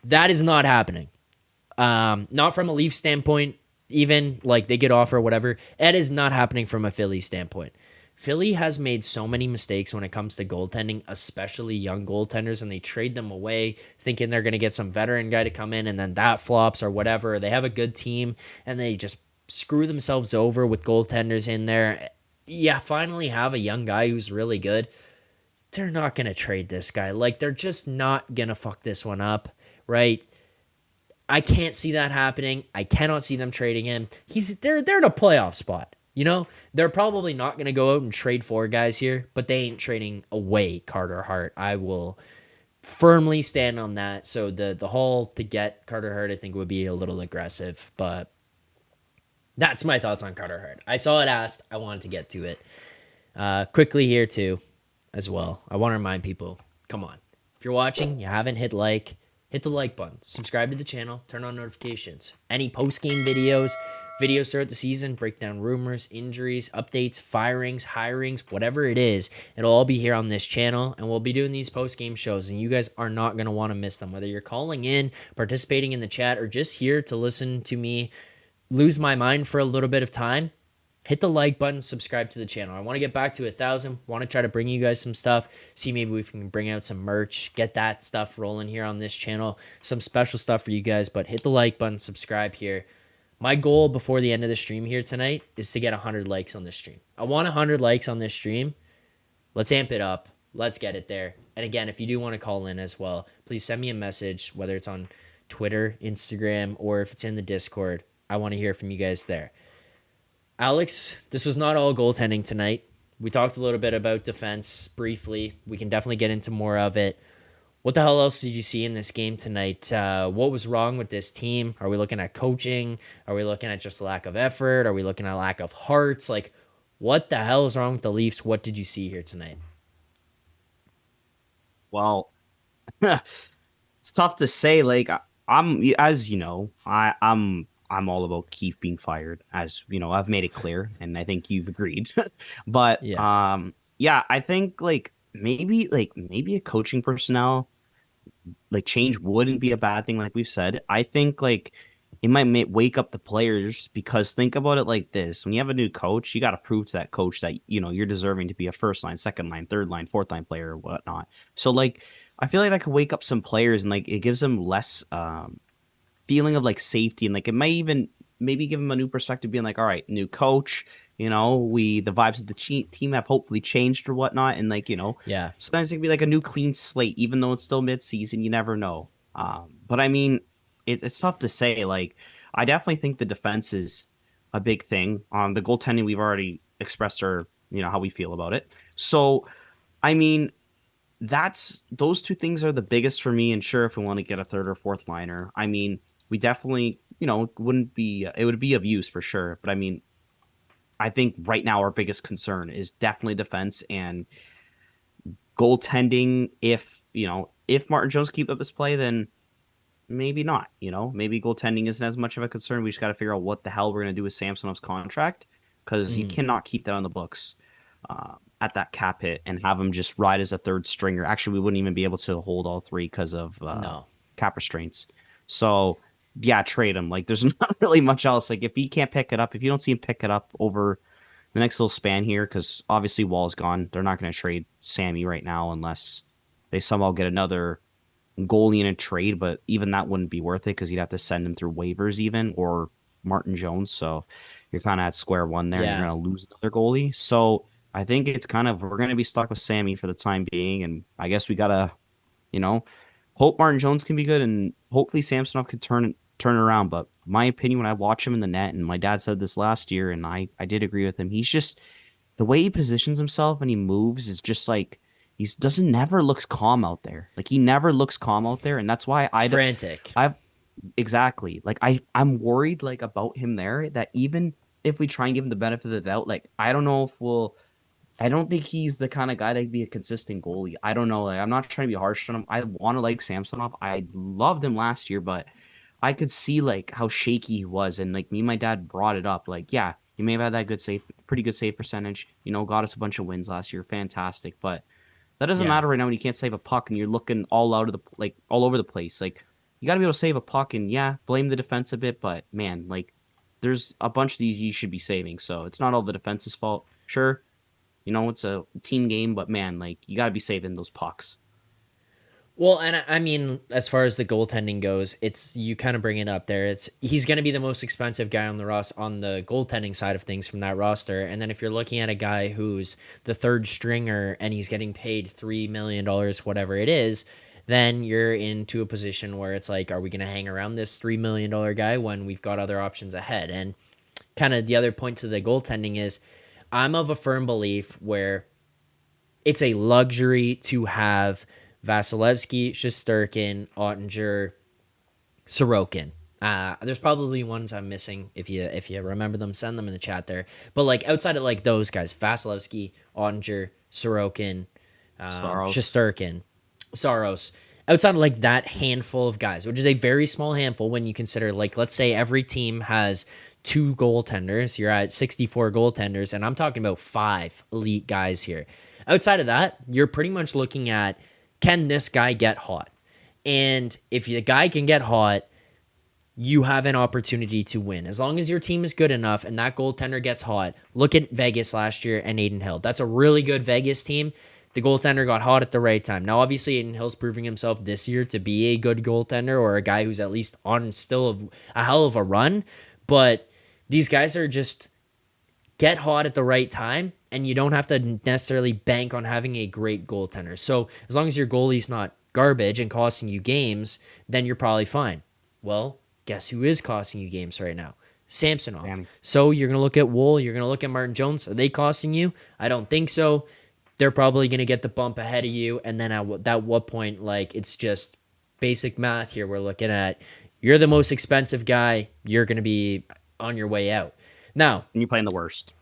That is not happening. Not from a Leaf standpoint, even like they get off or whatever. It is not happening from a Philly standpoint. Philly has made so many mistakes when it comes to goaltending, especially young goaltenders, and they trade them away thinking they're going to get some veteran guy to come in, and then that flops or whatever. They have a good team, and they just screw themselves over with goaltenders in there. Yeah, finally have a young guy who's really good. They're not going to trade this guy. Like, they're just not going to fuck this one up, right? I can't see that happening. I cannot see them trading him. They're in a playoff spot. You know, they're probably not going to go out and trade 4 guys here, but they ain't trading away Carter Hart. I will firmly stand on that. So the haul to get Carter Hart, I think, would be a little aggressive, but that's my thoughts on Carter Hart. I saw it asked. I wanted to get to it. Quickly here, too, as well. I want to remind people, come on. If you're watching, you haven't hit the like button. Subscribe to the channel. Turn on notifications. Any post-game videos throughout the season, break down rumors, injuries, updates, firings, hirings, whatever it is, it'll all be here on this channel, and we'll be doing these post-game shows, and you guys are not going to want to miss them. Whether you're calling in, participating in the chat, or just here to listen to me lose my mind for a little bit of time, hit the like button, subscribe to the channel. I want to get back to 1,000. Want to try to bring you guys some stuff, see maybe we can bring out some merch, get that stuff rolling here on this channel, some special stuff for you guys. But hit the like button, subscribe here. My goal before the end of the stream here tonight is to get 100 likes on this stream. I want 100 likes on this stream. Let's amp it up. Let's get it there. And again, if you do want to call in as well, please send me a message, whether it's on Twitter, Instagram, or if it's in the Discord. I want to hear from you guys there. Alex, this was not all goaltending tonight. We talked a little bit about defense briefly. We can definitely get into more of it. What the hell else did you see in this game tonight? What was wrong with this team? Are we looking at coaching? Are we looking at just lack of effort? Are we looking at lack of hearts? Like, What the hell is wrong with the Leafs? What did you see here tonight? Well, it's tough to say. Like I'm, as you know, I'm all about Keefe being fired, as you know, I've made it clear, and I think you've agreed. But Yeah. yeah, I think maybe a coaching personnel like change wouldn't be a bad thing, like we've said. I think like it might wake up the players because think about it like this: when you have a new coach, you got to prove to that coach that you know you're deserving to be a first line, second line, third line, fourth line player or whatnot. So like I feel like that could wake up some players and like it gives them less feeling of like safety and like it might even maybe give them a new perspective, being like, all right, new coach. You know, the vibes of the team have hopefully changed or whatnot, and like you know, Yeah. sometimes it can be like a new clean slate, even though it's still mid-season. You never know. But I mean, it's tough to say. Like, I definitely think the defense is a big thing. The goaltending, we've already expressed our, you know, how we feel about it. So, I mean, that's those two things are the biggest for me. And sure, if we want to get a third or fourth liner, I mean, we definitely, you know, it would be of use for sure. But I mean, I think right now our biggest concern is definitely defense and goaltending. If you know, if Martin Jones keep up his play, then maybe not. You know, maybe goaltending isn't as much of a concern. We just got to figure out what the hell we're gonna do with Samsonov's contract because you cannot keep that on the books at that cap hit and have him just ride as a third stringer. Actually, we wouldn't even be able to hold all three because of No. cap restraints. So yeah, trade him. Like there's not really much else. Like if he can't pick it up, if you don't see him pick it up over the next little span here, because obviously Wall's gone. They're not going to trade Sammy right now unless they somehow get another goalie in a trade. But even that wouldn't be worth it because you'd have to send him through waivers even or Martin Jones. So you're kind of at square one there. And Yeah. you're going to lose another goalie. So I think it's kind of we're going to be stuck with Sammy for the time being, and I guess we gotta, you know, hope Martin Jones can be good, and hopefully Samsonov can turn it around. But my opinion, when I watch him in the net, and my dad said this last year, and I did agree with him. He's just the way he positions himself and he moves is just like he doesn't never looks calm out there. Like he never looks calm out there, and that's why It's frantic. I've exactly like I'm worried like about him there that even if we try and give him the benefit of the doubt, like I don't know if we'll. I don't think he's the kind of guy that'd be a consistent goalie. I don't know. Like, I'm not trying to be harsh on him. I want to like Samsonov. I loved him last year, but I could see like how shaky he was, and like me and my dad brought it up. Like, yeah, he may have had that good save, pretty good save percentage. You know, got us a bunch of wins last year. Fantastic, but that doesn't Yeah. matter right now when you can't save a puck and you're looking all out of the like all over the place. Like, you got to be able to save a puck, and yeah, blame the defense a bit, but man, like, there's a bunch of these you should be saving. So it's not all the defense's fault. Sure, you know, it's a team game, but man, like you got to be saving those pucks. Well, and I mean, as far as the goaltending goes, it's you kind of bring it up there. It's he's going to be the most expensive guy on the goaltending side of things from that roster. And then if you're looking at a guy who's the third stringer and he's getting paid $3 million, whatever it is, then you're into a position where it's like, are we going to hang around this $3 million guy when we've got other options ahead? And kind of the other point to the goaltending is, I'm of a firm belief where it's a luxury to have Vasilevsky, Shesterkin, Ottinger, Sorokin. There's probably ones I'm missing. If you remember them, send them in the chat there. But like outside of like those guys, Vasilevsky, Ottinger, Sorokin, Shesterkin, Saros. Outside of like that handful of guys, which is a very small handful when you consider like let's say every team has 2 goaltenders. You're at 64 goaltenders, and I'm talking about 5 elite guys here. Outside of that, you're pretty much looking at can this guy get hot? And if the guy can get hot, you have an opportunity to win. As long as your team is good enough and that goaltender gets hot. Look at Vegas last year and Aiden Hill. That's a really good Vegas team. The goaltender got hot at the right time. Now, obviously, Aiden Hill's proving himself this year to be a good goaltender or a guy who's at least on still a hell of a run. But these guys are just get hot at the right time, and you don't have to necessarily bank on having a great goaltender. So as long as your goalie's not garbage and costing you games, then you're probably fine. Well, guess who is costing you games right now? Samsonov. Damn. So you're going to look at Wool, you're going to look at Martin Jones. Are they costing you? I don't think so. They're probably going to get the bump ahead of you, and then at what point, like, it's just basic math here we're looking at. You're the most expensive guy. You're going to be on your way out. Now, And you're playing the worst.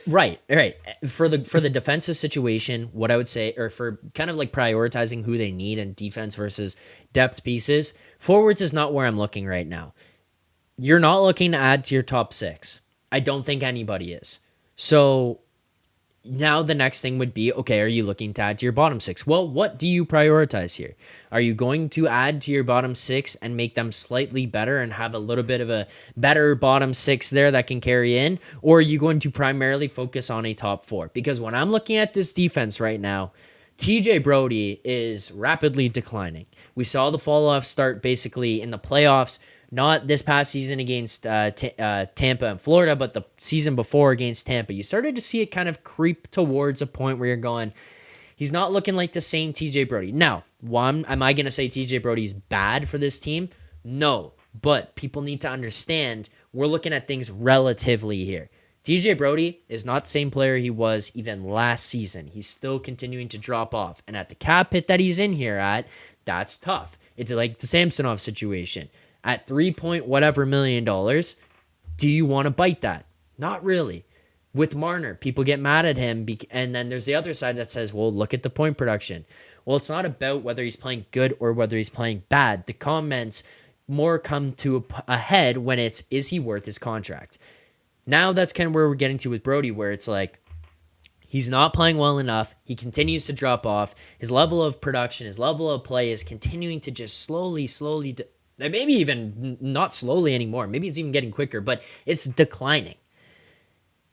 Right, right. For the defensive situation, what I would say, or for kind of like prioritizing who they need in defense versus depth pieces, forwards is not where I'm looking right now. You're not looking to add to your top six. I don't think anybody is. So now the next thing would be, okay, are you looking to add to your bottom six? Well, what do you prioritize here? Are you going to add to your bottom six and make them slightly better and have a little bit of a better bottom six there that can carry in? Or are you going to primarily focus on a top four? Because when I'm looking at this defense right now, TJ Brody is rapidly declining. We saw the fall off start basically in the playoffs, not this past season against Tampa and Florida, but the season before against Tampa. You started to see it kind of creep towards a point where you're going, he's not looking like the same TJ Brody. Now, am I going to say TJ Brody's bad for this team? No, but people need to understand we're looking at things relatively here. TJ Brody is not the same player he was even last season. He's still continuing to drop off. And at the cap hit that he's in here at, that's tough. It's like the Samsonov situation. At 3 point whatever million dollars, do you want to bite that? Not really. With Marner, people get mad at him, and then there's the other side that says, well, look at the point production. Well, it's not about whether he's playing good or whether he's playing bad. The comments more come to a head when it's, is he worth his contract? Now that's kind of where we're getting to with Brody, where it's like, he's not playing well enough. He continues to drop off. His level of production, his level of play is continuing to just slowly, maybe even not slowly anymore. Maybe it's even getting quicker, but it's declining.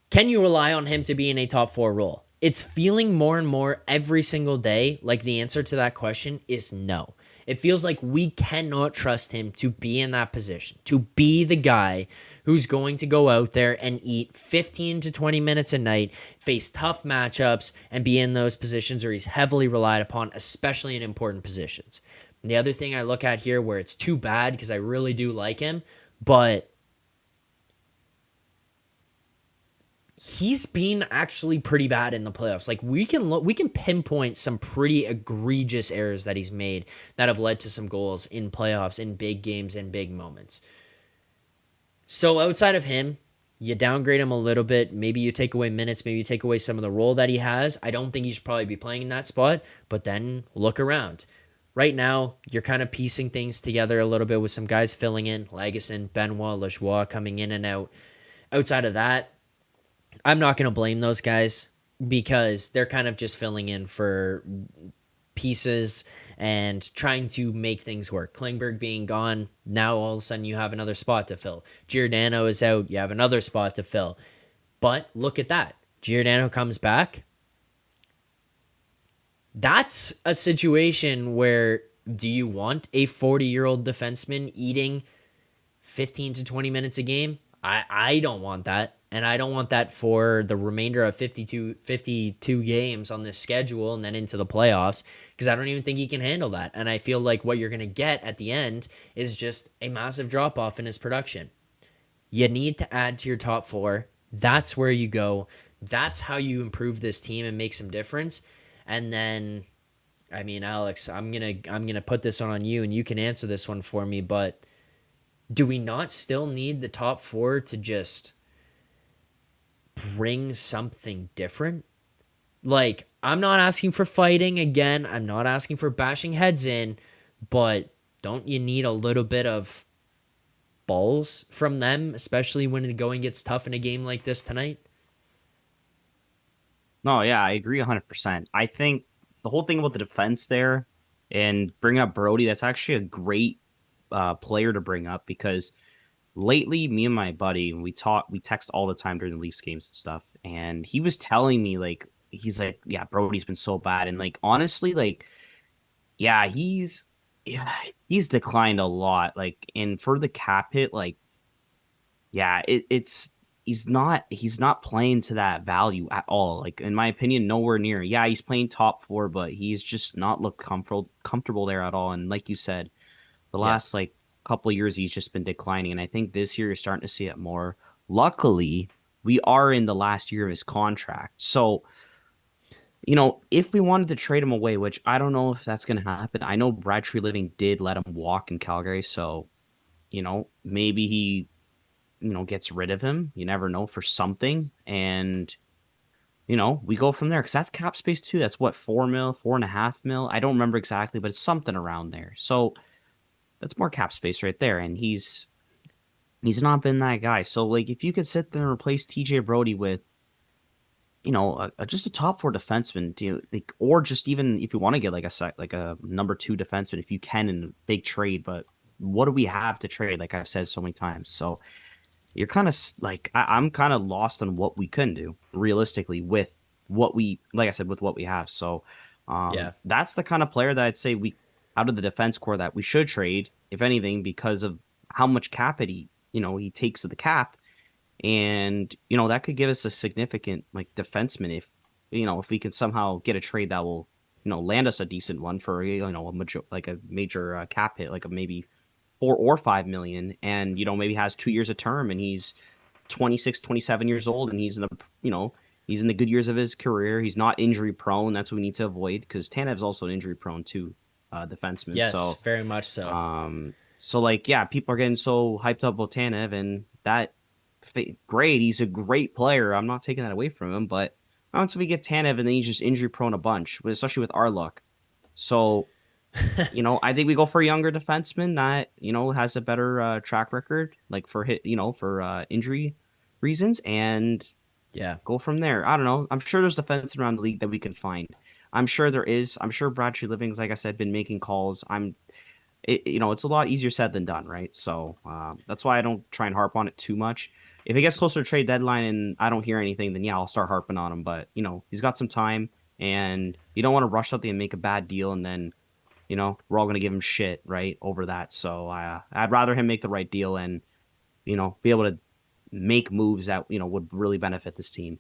Can you rely on him to be in a top four role? It's feeling more and more every single day like the answer to that question is no. It feels like we cannot trust him to be in that position, to be the guy who's going to go out there and eat 15 to 20 minutes a night, face tough matchups, and be in those positions where he's heavily relied upon, especially in important positions. And the other thing I look at here where it's too bad because I really do like him, but he's been actually pretty bad in the playoffs. Like we can pinpoint some pretty egregious errors that he's made that have led to some goals in playoffs, in big games, in big moments. So outside of him, you downgrade him a little bit. Maybe you take away minutes. Maybe you take away some of the role that he has. I don't think he should probably be playing in that spot, but then look around. Right now, you're kind of piecing things together a little bit with some guys filling in, Lagesson, Benoit, Lajoie coming in and out. Outside of that, I'm not going to blame those guys because they're kind of just filling in for pieces and trying to make things work. Klingberg being gone, now all of a sudden you have another spot to fill. Giordano is out, you have another spot to fill. But look at that. Giordano comes back. That's a situation where do you want a 40-year-old defenseman eating 15 to 20 minutes a game? I don't want that. And I don't want that for the remainder of 52 games on this schedule and then into the playoffs because I don't even think he can handle that. And I feel like what you're going to get at the end is just a massive drop-off in his production. You need to add to your top four. That's where you go. That's how you improve this team and make some difference. And then, I mean, Alex, I'm gonna put this on you and you can answer this one for me, but do we not still need the top four to just bring something different? Like, I'm not asking for fighting again. I'm not asking for bashing heads in, but don't you need a little bit of balls from them, especially when the going gets tough in a game like this tonight? No, yeah, I agree 100%. I think the whole thing about the defense there and bring up Brody, that's actually a great player to bring up because lately, me and my buddy, we text all the time during the Leafs games and stuff, and he was telling me, like, he's like, yeah, Brody's been so bad, and, like, honestly, like, yeah, he's declined a lot, like, and for the cap hit, like, yeah, he's not playing to that value at all, like, in my opinion, nowhere near. Yeah, he's playing top four, but he's just not looked comfortable there at all, and like you said, the last, like, couple of years he's just been declining, and I think this year you're starting to see it more. Luckily, we are in the last year of his contract, so if we wanted to trade him away, which I don't know if that's going to happen. I know Brad Treliving did let him walk in Calgary, so maybe he gets rid of him. You never know, for something. And, we go from there, because that's cap space too. That's what, 4 mil, 4.5 mil. I don't remember exactly, but it's something around there. So that's more cap space right there. And he's not been that guy. So like, if you could sit there and replace TJ Brody with, just a top 4 defenseman, like, or just even if you want to get like a number 2 defenseman, if you can, in a big trade. But what do we have to trade? Like I've said so many times. So you're kind of like, I'm kind of lost on what we can do realistically with what we, like I said, with what we have. So that's the kind of player that I'd say out of the defense core, that we should trade, if anything, because of how much cap he takes to the cap. And, that could give us a significant like defenseman if we can somehow get a trade that will, land us a decent one for, a major cap hit, like a maybe 4 or 5 million, and, maybe has 2 years of term, and he's 26, 27 years old, and he's in the good years of his career. He's not injury prone. That's what we need to avoid, because Tanev's also an injury prone too, defenseman. Yes, so, very much so. So like, yeah, people are getting so hyped up about Tanev, and that great. He's a great player. I'm not taking that away from him, but once we get Tanev, and then he's just injury prone a bunch, especially with our luck. So, I think we go for a younger defenseman that, has a better track record, like for injury reasons, and go from there. I don't know. I'm sure there's defensemen around the league that we can find. I'm sure there is. I'm sure Brad Treliving's, like I said, been making calls. It's a lot easier said than done, right? So that's why I don't try and harp on it too much. If it gets closer to trade deadline and I don't hear anything, then I'll start harping on him. But, he's got some time, and you don't want to rush something and make a bad deal, and then, we're all going to give him shit, right, over that. So I'd rather him make the right deal and, be able to make moves that, would really benefit this team.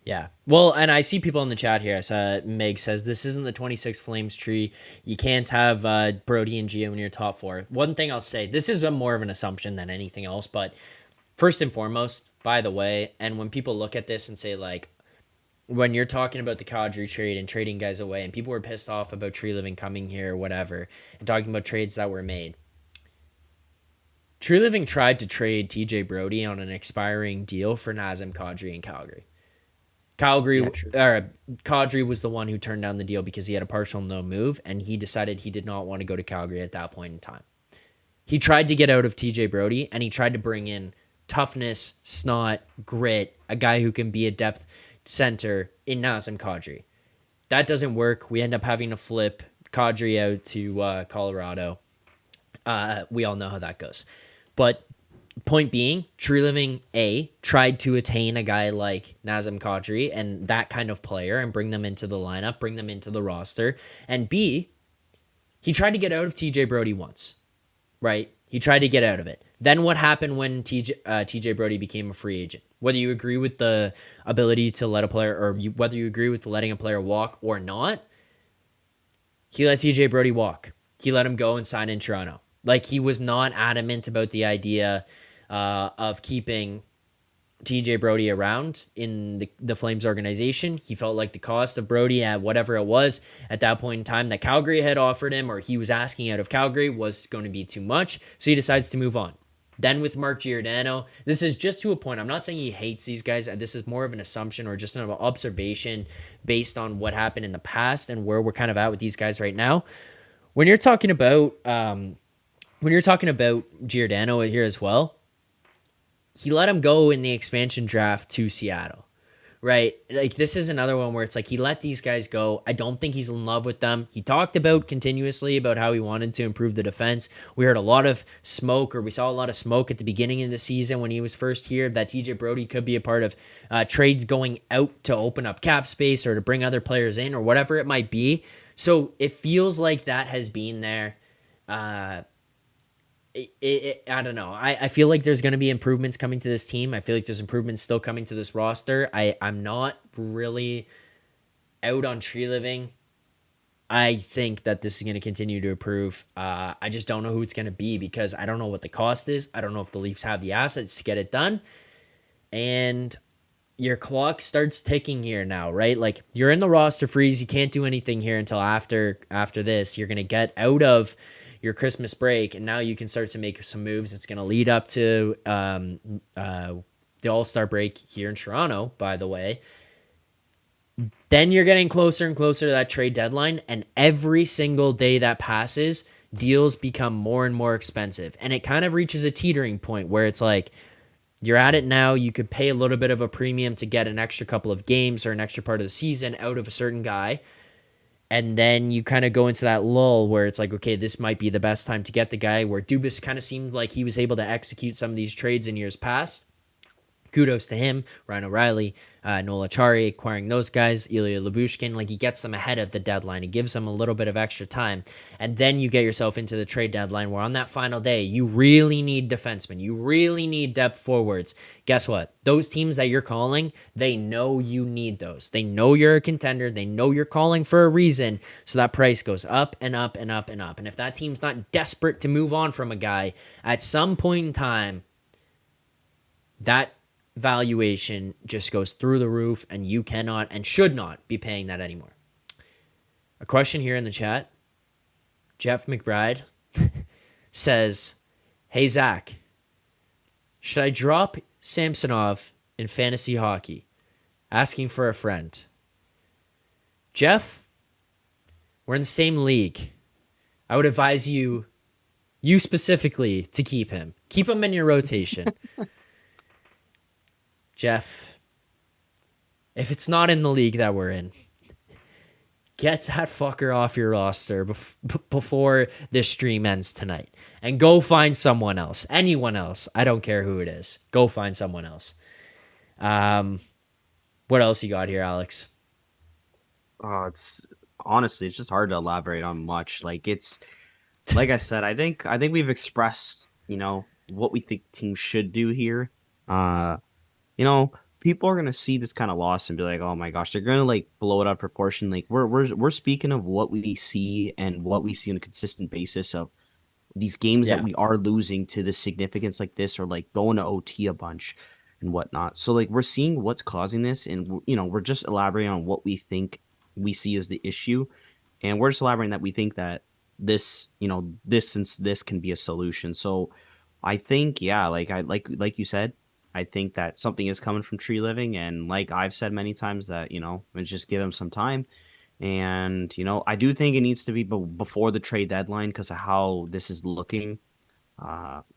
Yeah. Well, and I see people in the chat here. I saw Meg says, this isn't the 26 Flames tree. You can't have Brody and Gio in your top 4. One thing I'll say, this is more of an assumption than anything else, but first and foremost, by the way, and when people look at this and say, like, when you're talking about the Kadri trade and trading guys away, and people were pissed off about Treliving coming here or whatever, and talking about trades that were made, Treliving tried to trade TJ Brody on an expiring deal for Nazem Kadri in Calgary. Kadri was the one who turned down the deal because he had a partial no move, and he decided he did not want to go to Calgary at that point in time. He tried to get out of TJ Brody, and he tried to bring in toughness, snot, grit, a guy who can be a depth center in Nazem Kadri. That doesn't work. We end up having to flip Kadri out to Colorado. We all know how that goes. But point being, Treliving tried to attain a guy like Nazem Kadri and that kind of player and bring them into the lineup, bring them into the roster. And B, he tried to get out of TJ Brody once, right? He tried to get out of it. Then what happened when TJ Brody became a free agent? Whether you agree with the ability to let a player, or whether you agree with letting a player walk or not, he let TJ Brody walk. He let him go and sign in Toronto. Like, he was not adamant about the idea of keeping TJ Brody around in the Flames organization. He felt like the cost of Brody at whatever it was at that point in time that Calgary had offered him, or he was asking out of Calgary, was going to be too much. So he decides to move on. Then with Mark Giordano, this is just to a point. I'm not saying he hates these guys. This is more of an assumption or just an observation based on what happened in the past and where we're kind of at with these guys right now. When you're talking about Giordano here as well, he let him go in the expansion draft to Seattle, right? Like, this is another one where it's like he let these guys go. I don't think he's in love with them. He talked about continuously about how he wanted to improve the defense. We heard a lot of smoke, or we saw a lot of smoke at the beginning of the season when he was first here, that TJ Brody could be a part of trades going out to open up cap space or to bring other players in or whatever it might be. So it feels like that has been there. I don't know. I feel like there's going to be improvements coming to this team. I feel like there's improvements still coming to this roster. I'm not really out on Treliving. I think that this is going to continue to improve. I just don't know who it's going to be because I don't know what the cost is. I don't know if the Leafs have the assets to get it done. And your clock starts ticking here now, right? Like, you're in the roster freeze. You can't do anything here until after this. You're going to get out of your Christmas break, and now you can start to make some moves. It's going to lead up to the All-Star break here in Toronto, by the way. Then you're getting closer and closer to that trade deadline, and every single day that passes, deals become more and more expensive. And it kind of reaches a teetering point where it's like, you're at it now, you could pay a little bit of a premium to get an extra couple of games or an extra part of the season out of a certain guy. And then you kind of go into that lull where it's like, okay, this might be the best time to get the guy, where Dubas kind of seemed like he was able to execute some of these trades in years past. Kudos to him, Ryan O'Reilly, Noel Acciari, acquiring those guys, Ilya Lyubushkin. Like, he gets them ahead of the deadline. He gives them a little bit of extra time. And then you get yourself into the trade deadline where on that final day, you really need defensemen. You really need depth forwards. Guess what? Those teams that you're calling, they know you need those. They know you're a contender. They know you're calling for a reason. So that price goes up and up and up and up. And if that team's not desperate to move on from a guy, at some point in time, that valuation just goes through the roof, and you cannot and should not be paying that anymore. A question here in the chat. Jeff McBride says, hey, Zach, should I drop Samsonov in fantasy hockey? Asking for a friend. Jeff, we're in the same league. I would advise you specifically, to keep him. Keep him in your rotation. Jeff, if it's not in the league that we're in, get that fucker off your roster before this stream ends tonight. And go find someone else. Anyone else. I don't care who it is. Go find someone else. What else you got here, Alex? It's honestly, it's just hard to elaborate on much. Like, it's like I said, I think we've expressed, what we think teams should do here. People are gonna see this kind of loss and be like, "Oh my gosh," they're gonna like blow it out of proportion. Like, we're speaking of what we see and what we see on a consistent basis of these games that we are losing to the significance like this, or like going to OT a bunch and whatnot. So like, we're seeing what's causing this, and we're just elaborating on what we think we see as the issue, and we're just elaborating that we think that this can be a solution. So I think, like you said, I think that something is coming from Tree Living, and like I've said many times that, let's just give him some time. And, I do think it needs to be before the trade deadline because of how this is looking.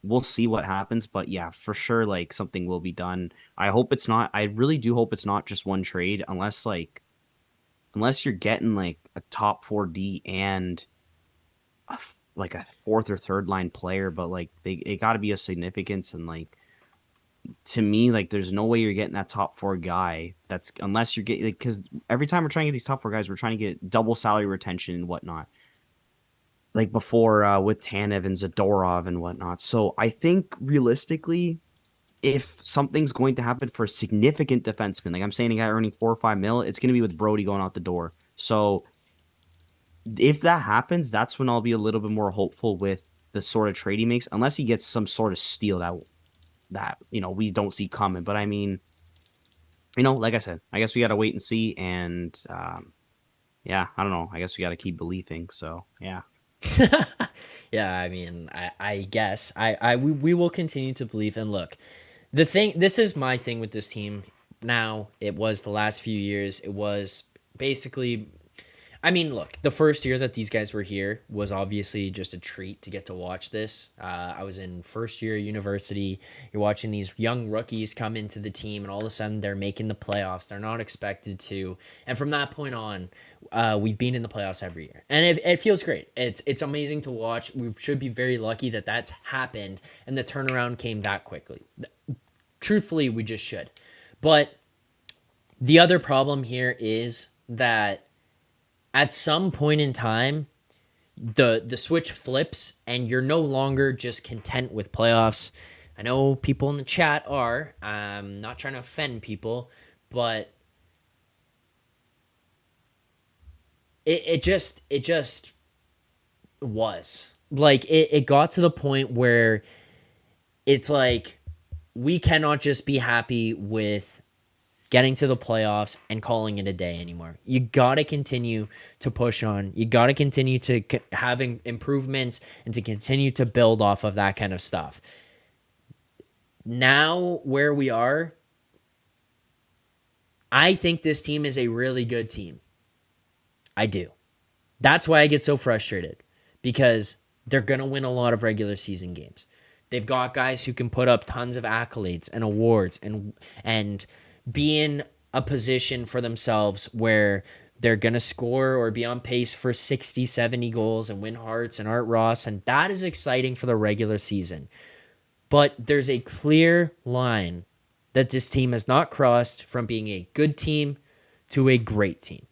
We'll see what happens, but yeah, for sure, like, something will be done. I really do hope it's not just one trade, unless you're getting like a top 4D and like a fourth or third line player, but like it got to be of significance. And like, to me, like, there's no way you're getting that top 4 guy. That's unless you're getting, like, because every time we're trying to get these top 4 guys, we're trying to get double salary retention and whatnot. Like before with Tanev and Zadorov and whatnot. So I think realistically, if something's going to happen for a significant defenseman, like I'm saying, a guy earning 4 or 5 mil, it's going to be with Brody going out the door. So if that happens, that's when I'll be a little bit more hopeful with the sort of trade he makes, unless he gets some sort of steal that we don't see coming. But I mean, like I said, I guess we got to wait and see. And I don't know. I guess we got to keep believing. So yeah. Yeah, I mean, I guess we will continue to believe. And look, this is my thing with this team now. It was the last few years. It was basically, I mean, look, the first year that these guys were here was obviously just a treat to get to watch this. I was in first year university. You're watching these young rookies come into the team, and all of a sudden they're making the playoffs. They're not expected to. And from that point on, we've been in the playoffs every year. And it feels great. It's amazing to watch. We should be very lucky that that's happened, and the turnaround came that quickly. Truthfully, we just should. But the other problem here is that at some point in time, the switch flips, and you're no longer just content with playoffs. I know people in the chat are. I'm not trying to offend people, but it just was. Like, it got to the point where it's like, we cannot just be happy with getting to the playoffs and calling it a day anymore. You got to continue to push on. You got to continue to having improvements and to continue to build off of that kind of stuff. Now, where we are, I think this team is a really good team. I do. That's why I get so frustrated, because they're going to win a lot of regular season games. They've got guys who can put up tons of accolades and awards and be in a position for themselves where they're going to score or be on pace for 60, 70 goals and win Harts and Art Ross, and that is exciting for the regular season. But there's a clear line that this team has not crossed from being a good team to a great team.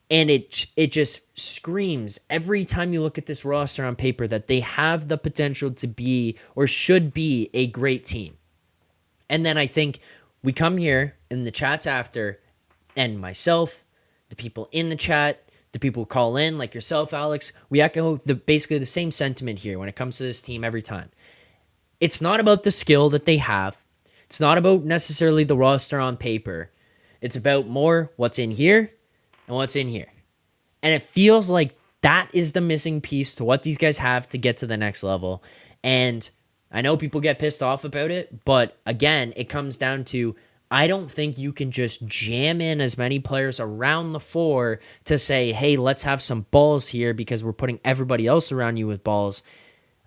And it just screams every time you look at this roster on paper that they have the potential to be or should be a great team. And then I think we come here in the chats after, and myself, the people in the chat, the people who call in, like yourself, Alex, we echo basically the same sentiment here when it comes to this team every time. It's not about the skill that they have. It's not about necessarily the roster on paper. It's about more what's in here and what's in here. And it feels like that is the missing piece to what these guys have to get to the next level. And I know people get pissed off about it, but again, it comes down to, I don't think you can just jam in as many players around the four to say, hey, let's have some balls here because we're putting everybody else around you with balls.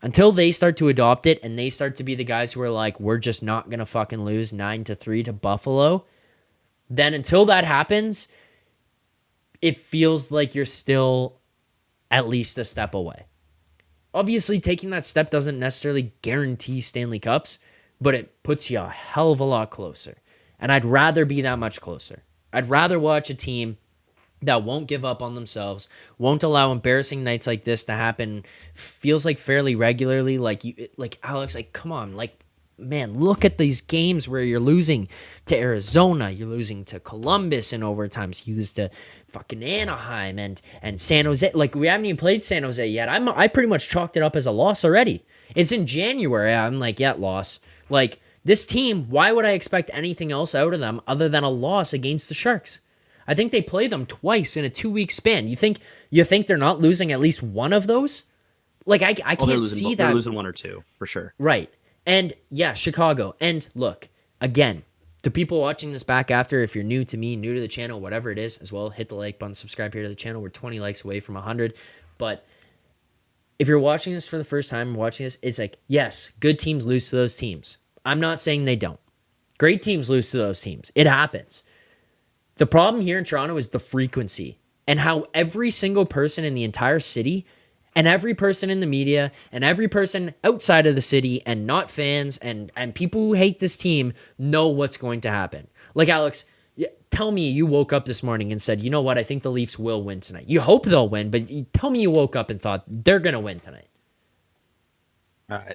Until they start to adopt it and they start to be the guys who are like, we're just not going to fucking lose 9-3 to Buffalo, then until that happens, it feels like you're still at least a step away. Obviously, taking that step doesn't necessarily guarantee Stanley Cups, but it puts you a hell of a lot closer. And I'd rather be that much closer. I'd rather watch a team that won't give up on themselves, won't allow embarrassing nights like this to happen, feels like fairly regularly. Like Alex, like, come on, like, man, look at these games where you're losing to Arizona, you're losing to Columbus in overtimes, you lose to fucking Anaheim and San Jose. Like, we haven't even played San Jose yet. I pretty much chalked it up as a loss already. It's in January. I'm like, yeah, loss. Like, this team, why would I expect anything else out of them other than a loss against the Sharks? I think they play them twice in a 2-week span. You think they're not losing at least one of those? Like, I can't see that. They're losing one or two, for sure. Right. And yeah, Chicago. And look, again, to people watching this back after, if you're new to me, new to the channel, whatever it is, as well, hit the like button, subscribe here to the channel. We're 20 likes away from 100. But if you're watching this for the first time, watching this, it's like, yes, good teams lose to those teams. I'm not saying they don't. Great teams lose to those teams. It happens. The problem here in Toronto is the frequency and how every single person in the entire city and every person in the media and every person outside of the city and not fans and people who hate this team know what's going to happen. Like, Alex, tell me you woke up this morning and said, you know what, I think the Leafs will win tonight. You hope they'll win, but tell me you woke up and thought they're going to win tonight.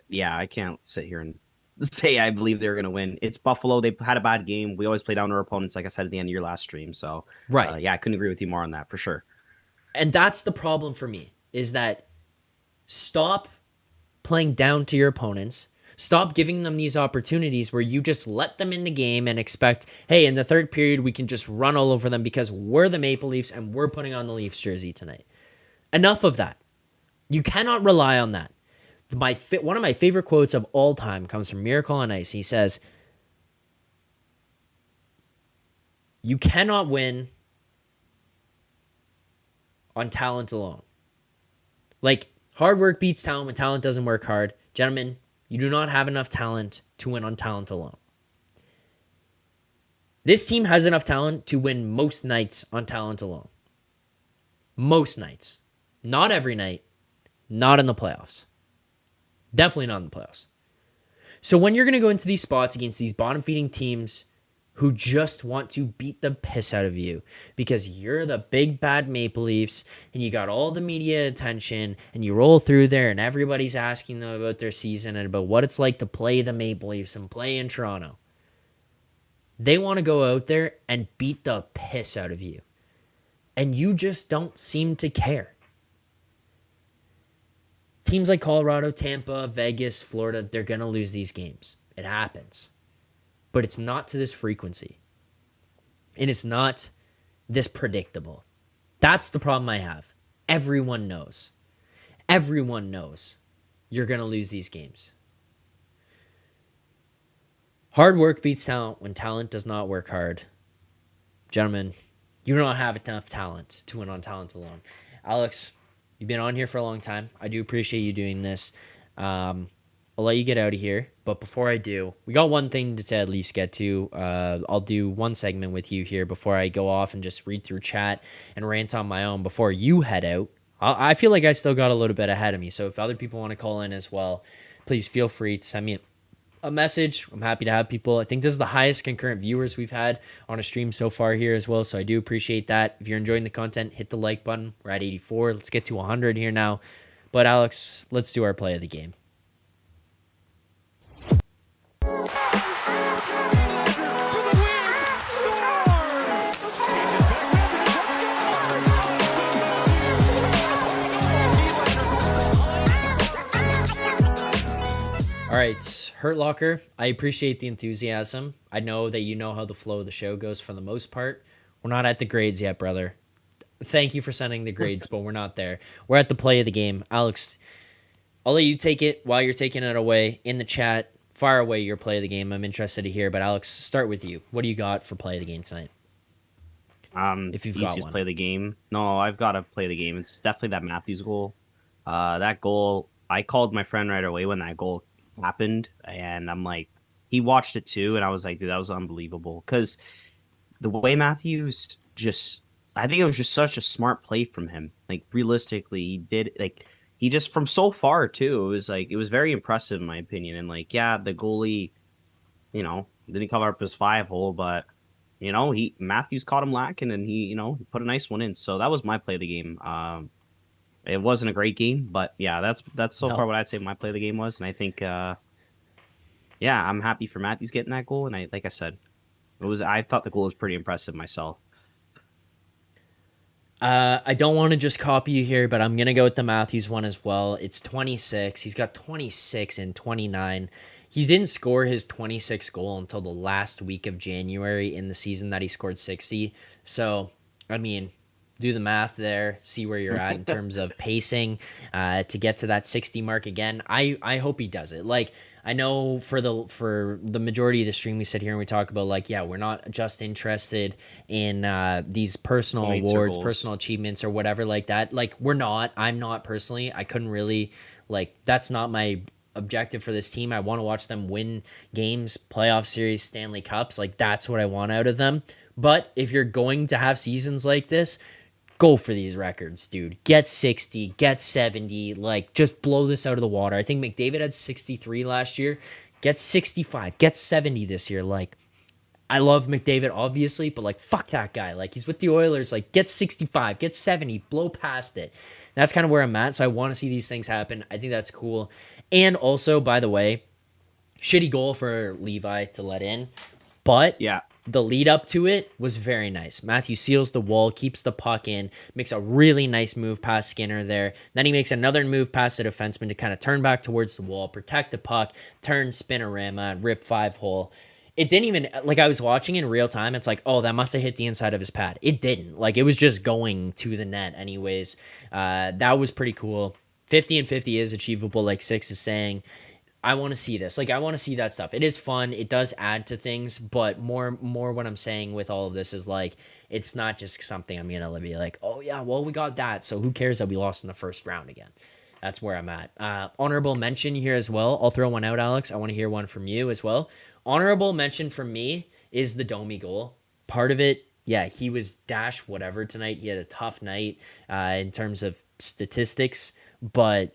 Yeah, I can't sit here and say I believe they're going to win. It's Buffalo. They had a bad game. We always play down to our opponents, like I said at the end of your last stream. So, right. Yeah, I couldn't agree with you more on that, for sure. And that's the problem for me, is that stop playing down to your opponents. Stop giving them these opportunities where you just let them in the game and expect, hey, in the third period, we can just run all over them because we're the Maple Leafs and we're putting on the Leafs jersey tonight. Enough of that. You cannot rely on that. One of my favorite quotes of all time comes from Miracle on Ice. He says, you cannot win on talent alone. Like, hard work beats talent when talent doesn't work hard. Gentlemen, you do not have enough talent to win on talent alone. This team has enough talent to win most nights on talent alone. Most nights. Not every night. Not in the playoffs. Definitely not in the playoffs. So when you're going to go into these spots against these bottom-feeding teams who just want to beat the piss out of you because you're the big bad Maple Leafs and you got all the media attention and you roll through there and everybody's asking them about their season and about what it's like to play the Maple Leafs and play in Toronto. They want to go out there and beat the piss out of you. And you just don't seem to care. Teams like Colorado, Tampa, Vegas, Florida, they're going to lose these games. It happens. but it's not to this frequency. And it's not this predictable. That's the problem I have. Everyone knows. Everyone knows you're going to lose these games. Hard work beats talent when talent does not work hard. Gentlemen, you don't have enough talent to win on talent alone. Alex, you've been on here for a long time. I do appreciate you doing this. I'll let you get out of here. But before I do, we got one thing to at least get to. I'll do one segment with you here before I go off and just read through chat and rant on my own before you head out. I feel like I still got a little bit ahead of me. So if other people want to call in as well, please feel free to send me a message. I'm happy to have people. I think this is the highest concurrent viewers we've had on a stream so far here as well. So I do appreciate that. If you're enjoying the content, hit the like button. We're at 84. Let's get to 100 here now. But Alex, let's do our play of the game. All right, Hurt Locker, I appreciate the enthusiasm. I know that you know how the flow of the show goes for the most part. We're not at the grades yet, brother. Thank you for sending the grades, but we're not there. We're at the play of the game. Alex, I'll let you take it while you're taking it away in the chat. Fire away your play of the game. I'm interested to hear, but Alex, start with you. What do you got for play of the game tonight? If you've got one. Play the game. No, I've got to play the game. It's definitely that Matthews goal. That goal, I called my friend right away when that goal happened, and I'm like, he watched it too, and I was like, dude, that was unbelievable. Because the way Matthews I think it was just such a smart play from him. Like, realistically, he just, from so far too, it was very impressive in my opinion. And like, yeah, the goalie, didn't cover up his 5-hole, but Matthews caught him lacking, and he put a nice one in. So that was my play of the game. It wasn't a great game, but yeah, that's so far what I'd say my play of the game was. And I think, I'm happy for Matthews getting that goal. And I said, I thought the goal was pretty impressive myself. I don't want to just copy you here, but I'm going to go with the Matthews one as well. It's 26. He's got 26 and 29. He didn't score his 26th goal until the last week of January in the season that he scored 60. So, I mean, do the math there, see where you're at in terms of pacing to get to that 60 mark again. I hope he does it. Like, I know for the majority of the stream we sit here and we talk about, like, yeah, we're not just interested in these personal awards, personal achievements or whatever like that. Like, we're not. I'm not personally. I couldn't really, like, that's not my objective for this team. I want to watch them win games, playoff series, Stanley Cups. Like, that's what I want out of them. But if you're going to have seasons like this, go for these records, dude. Get 60, get 70, like, just blow this out of the water. I think McDavid had 63 last year. Get 65, get 70 this year. Like, I love McDavid, obviously, but, like, fuck that guy. Like, he's with the Oilers. Like, get 65, get 70, blow past it. That's kind of where I'm at, so I want to see these things happen. I think that's cool. And also, by the way, shitty goal for Levi to let in, but yeah, the lead up to it was very nice. Matthew seals the wall, keeps the puck in, makes a really nice move past Skinner there. Then he makes another move past the defenseman to kind of turn back towards the wall, protect the puck, turn spinorama, rip 5-hole. It didn't even, like, I was watching in real time. It's like, oh, that must have hit the inside of his pad. It didn't. Like, it was just going to the net anyways. That was pretty cool. 50 and 50 is achievable, like Six is saying. I want to see this. Like, I want to see that stuff. It is fun. It does add to things, but more what I'm saying with all of this is, like, it's not just something I'm going to be like, oh, yeah, well, we got that, so who cares that we lost in the first round again? That's where I'm at. Honorable mention here as well. I'll throw one out, Alex. I want to hear one from you as well. Honorable mention for me is the Domi goal. Part of it, yeah, he was dash whatever tonight. He had a tough night in terms of statistics, but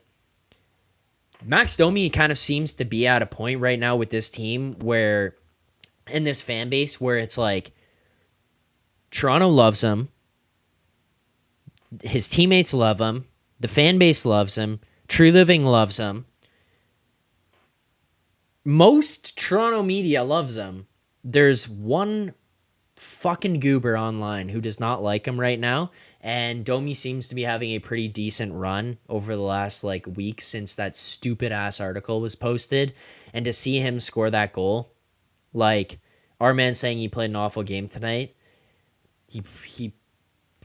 Max Domi kind of seems to be at a point right now with this team where, in this fan base, where it's like, Toronto loves him, his teammates love him, the fan base loves him, True Living loves him, most Toronto media loves him. There's one fucking goober online who does not like him right now, and Domi seems to be having a pretty decent run over the last, like, week since that stupid ass article was posted. And to see him score that goal, like, our man saying he played an awful game tonight. He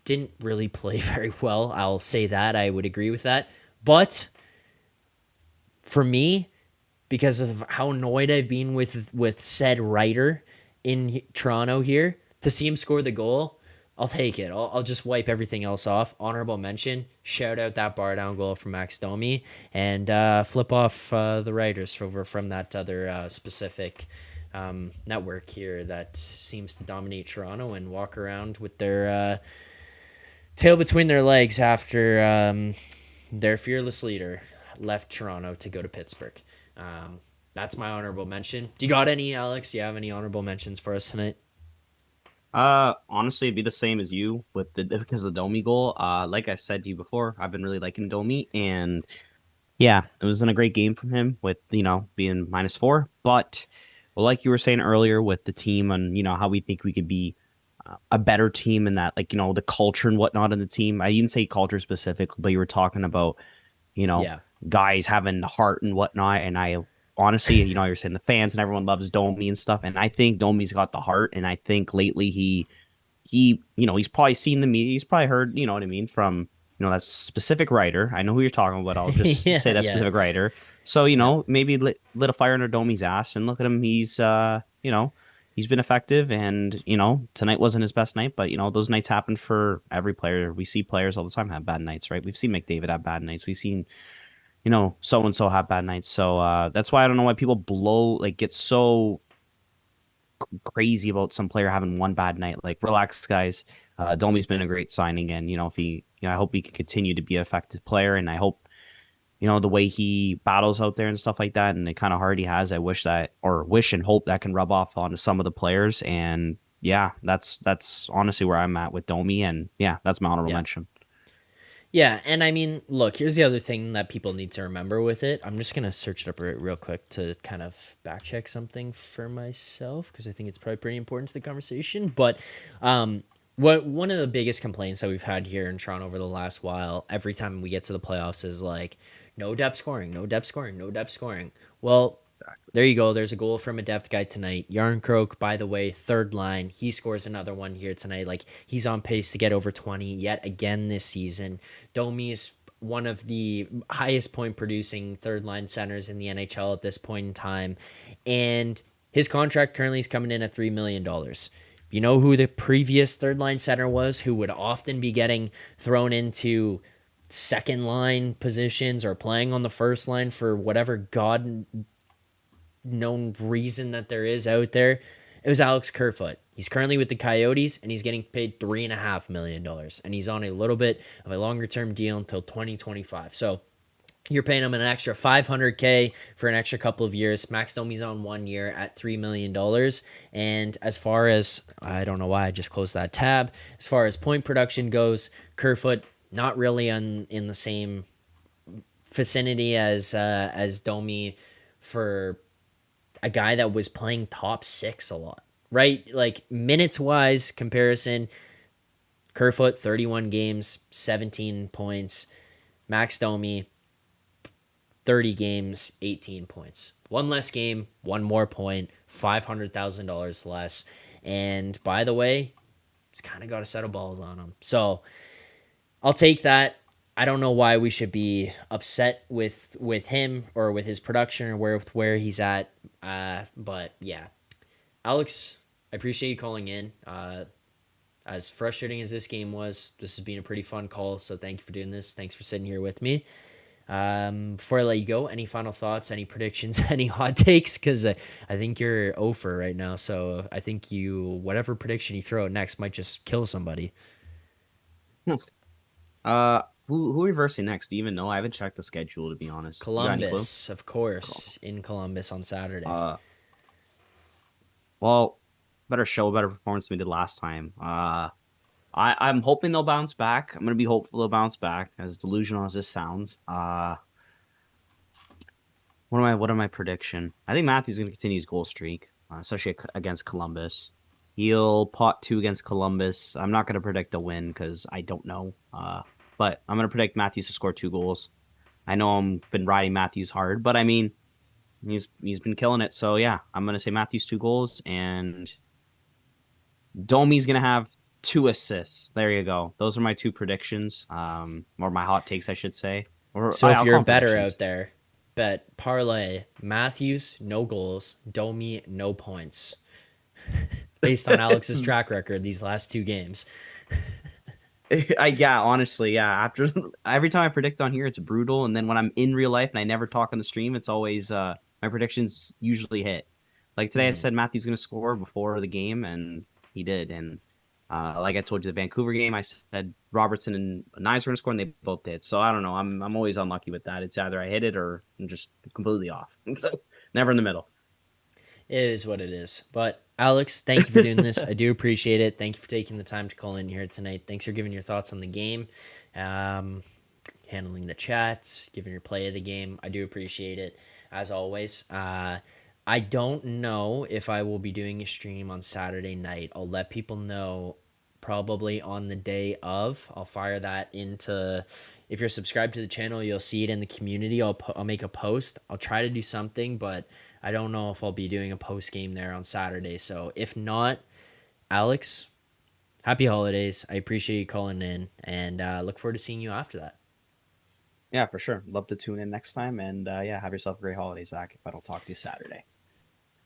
didn't really play very well. I'll say that. I would agree with that. But for me, because of how annoyed I've been with said writer in Toronto here, to see him score the goal, I'll take it. I'll just wipe everything else off. Honorable mention, shout out that bar down goal from Max Domi, and flip off the writers from that other specific network here that seems to dominate Toronto and walk around with their tail between their legs after their fearless leader left Toronto to go to Pittsburgh. That's my honorable mention. Do you got any, Alex? Do you have any honorable mentions for us tonight? Honestly, it'd be the same as you with the because of the Domi goal. Like I said to you before, I've been really liking Domi, and yeah, it wasn't a great game from him with being -4. But well, like you were saying earlier with the team and how we think we could be a better team and that the culture and whatnot in the team. I didn't say culture specifically, but you were talking about Yeah. guys having the heart and whatnot. And I honestly, you're saying the fans and everyone loves Domi and stuff. And I think Domi's got the heart. And I think lately he's probably seen the media. He's probably heard, you know what I mean, from, that specific writer. I know who you're talking about. I'll just Yeah, say that yeah. specific writer. So, maybe lit a fire under Domi's ass and look at him. He's been effective and, tonight wasn't his best night, but, those nights happen for every player. We see players all the time have bad nights, right? We've seen McDavid have bad nights. We've seen so-and-so have bad nights. So that's why I don't know why people get so crazy about some player having one bad night. Like, relax, guys. Domi's been a great signing, and, if he, I hope he can continue to be an effective player, and I hope, the way he battles out there and stuff like that, and the kind of heart he has, I wish and hope that can rub off onto some of the players. And yeah, that's honestly where I'm at with Domi, and yeah, that's my honorable mention. Yeah, and I mean, look, here's the other thing that people need to remember with it. I'm just going to search it up real quick to kind of back check something for myself because I think it's probably pretty important to the conversation. But one of the biggest complaints that we've had here in Toronto over the last while, every time we get to the playoffs, is like, no depth scoring, no depth scoring, no depth scoring. Well, there you go. There's a goal from a depth guy tonight. Yarncroke, by the way, third line. He scores another one here tonight. Like, he's on pace to get over 20 yet again this season. Domi's one of the highest point producing third line centers in the NHL at this point in time. And his contract currently is coming in at $3 million. You know who the previous third line center was who would often be getting thrown into second line positions or playing on the first line for whatever God known reason that there is out there? It was Alex Kerfoot. He's currently with the Coyotes and he's getting paid $3.5 million. And he's on a little bit of a longer term deal until 2025. So you're paying him an extra $500K for an extra couple of years. Max Domi's on 1 year at $3 million. And as far as, I don't know why I just closed that tab, as far as point production goes, Kerfoot not really in the same vicinity as Domi for a guy that was playing top six a lot, right? Like, minutes wise comparison, Kerfoot 31 games, 17 points. Max Domi 30 games, 18 points. One less game, one more point, $500,000 less. And by the way, he's kind of got a set of balls on him. So I'll take that. I don't know why we should be upset with him or with his production or where he's at. But yeah, Alex, I appreciate you calling in. As frustrating as this game was, this has been a pretty fun call. So thank you for doing this. Thanks for sitting here with me. Before I let you go, any final thoughts, any predictions, any hot takes? Because I think you're over right now. So I think whatever prediction you throw out next might just kill somebody. Who are we versing next? Do you even know? I haven't checked the schedule, to be honest. Columbus, of course, in Columbus on Saturday. Well, better performance than we did last time. I'm hoping they'll bounce back. I'm gonna be hopeful they'll bounce back, as delusional as this sounds. What am my prediction? I think Matthew's gonna continue his goal streak, especially against Columbus. He'll pot 2 against Columbus. I'm not gonna predict a win because I don't know. But I'm gonna predict Matthews to score 2 goals. I know I've been riding Matthews hard, but I mean, He's been killing it. So yeah, I'm gonna say Matthews 2 goals and Domi's gonna have 2 assists. There you go. Those are my two predictions. Or my hot takes, I should say. Or So if I'll you're call a them better predictions. out there, bet parlay Matthews, no goals, Domi, no points. Based on Alex's track record these last 2 games. Yeah, honestly, yeah. After every time I predict on here, it's brutal, and then when I'm in real life and I never talk on the stream, it's always my predictions usually hit. Like today, I said Matthew's going to score before the game, and he did. And like I told you, the Vancouver game, I said Robertson and Knies were going to score, and they both did. So I don't know. I'm always unlucky with that. It's either I hit it or I'm just completely off. So never in the middle. It is what it is. But Alex, thank you for doing this. I do appreciate it. Thank you for taking the time to call in here tonight. Thanks for giving your thoughts on the game, handling the chats, giving your play of the game. I do appreciate it as always. I don't know if I will be doing a stream on Saturday night. I'll let people know probably on the day of. I'll fire that into. If you're subscribed to the channel, you'll see it in the community. I'll make a post. I'll try to do something, but I don't know if I'll be doing a post game there on Saturday. So if not, Alex, happy holidays. I appreciate you calling in, and look forward to seeing you after that. Yeah, for sure. Love to tune in next time, and yeah, have yourself a great holiday, Zach. If I don't talk to you Saturday.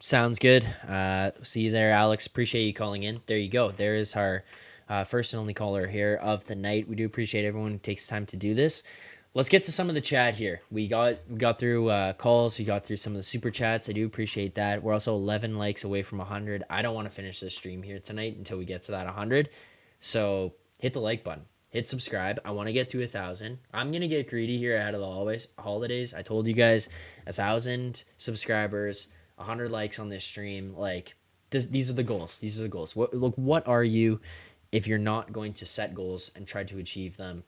Sounds good. See you there, Alex. Appreciate you calling in. There you go. There is our first and only caller here of the night. We do appreciate everyone who takes time to do this. Let's get to some of the chat here. We got through calls. We got through some of the super chats. I do appreciate that. We're also 11 likes away from 100. I don't want to finish this stream here tonight until we get to that 100. So hit the like button. Hit subscribe. I want to get to 1,000. I'm going to get greedy here ahead of the holidays. I told you guys 1,000 subscribers, 100 likes on this stream. Like these are the goals. These are the goals. What are you if you're not going to set goals and try to achieve them?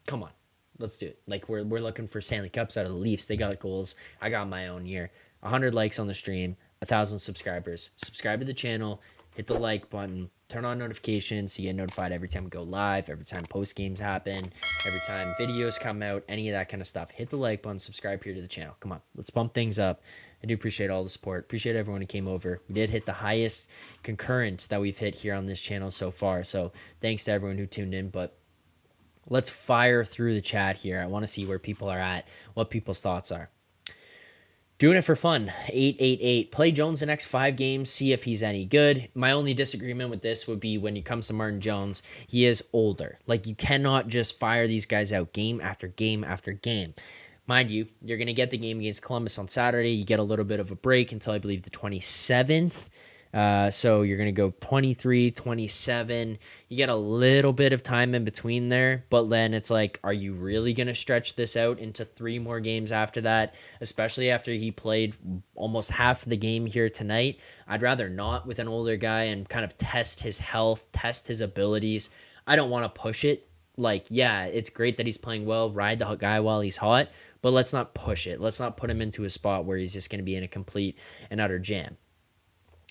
Come on, let's do it. Like we're looking for Stanley Cups out of the Leafs. They got goals. I got my own year. 100 likes on the stream, 1,000 subscribers. Subscribe to the channel, hit the like button, turn on notifications so you get notified every time we go live, every time post games happen, every time videos come out, any of that kind of stuff. Hit the like button, subscribe here to the channel. Come on, let's bump things up. I do appreciate all the support. Appreciate everyone who came over. We did hit the highest concurrent that we've hit here on this channel so far. So thanks to everyone who tuned in. But let's fire through the chat here. I want to see where people are at, what people's thoughts are. Doing it for fun. 888. Play Jones the next 5 games, see if he's any good. My only disagreement with this would be when it comes to Martin Jones, he is older. Like, you cannot just fire these guys out game after game after game. Mind you, you're going to get the game against Columbus on Saturday. You get a little bit of a break until I believe the 27th. So you're going to go 23, 27. You get a little bit of time in between there, but then it's like, are you really going to stretch this out into 3 more games after that? Especially after he played almost half the game here tonight. I'd rather not with an older guy and kind of test his health, test his abilities. I don't want to push it. Like, yeah, it's great that he's playing well, ride the guy while he's hot, but let's not push it. Let's not put him into a spot where he's just going to be in a complete and utter jam.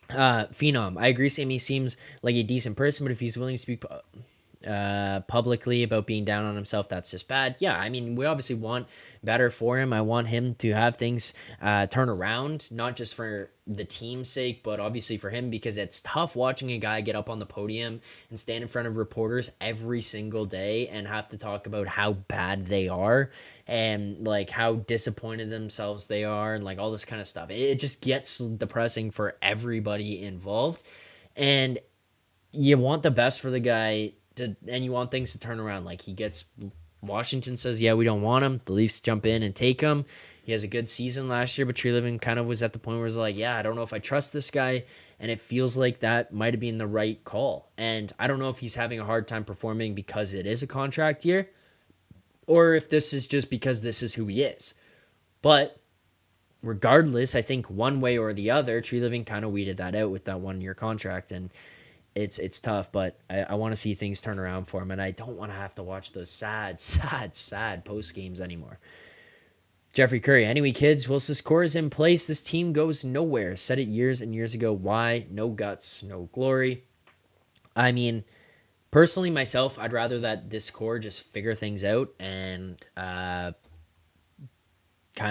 Phenom, I agree, Sam. He seems like a decent person, but if he's willing to speak publicly about being down on himself, that's just bad. Yeah, I mean, we obviously want better for him. I want him to have things turn around, not just for the team's sake, but obviously for him, because it's tough watching a guy get up on the podium and stand in front of reporters every single day and have to talk about how bad they are and like how disappointed themselves they are and like all this kind of stuff. It just gets depressing for everybody involved, and you want the best for the guy and you want things to turn around. Like, Washington says, yeah, we don't want him. The Leafs jump in and take him. He has a good season last year, but Treliving kind of was at the point where it's like, yeah, I don't know if I trust this guy. And it feels like that might have been the right call. And I don't know if he's having a hard time performing because it is a contract year or if this is just because this is who he is. But regardless, I think one way or the other, Treliving kind of weeded that out with that 1-year contract. And it's tough, but I want to see things turn around for him, and I don't want to have to watch those sad post games anymore. Jeffrey Curry, anyway, kids, whilst this core is in place, this team goes nowhere. Said it years and years ago. Why? No guts, no glory. I mean, personally, myself, I'd rather that this core just figure things out and kind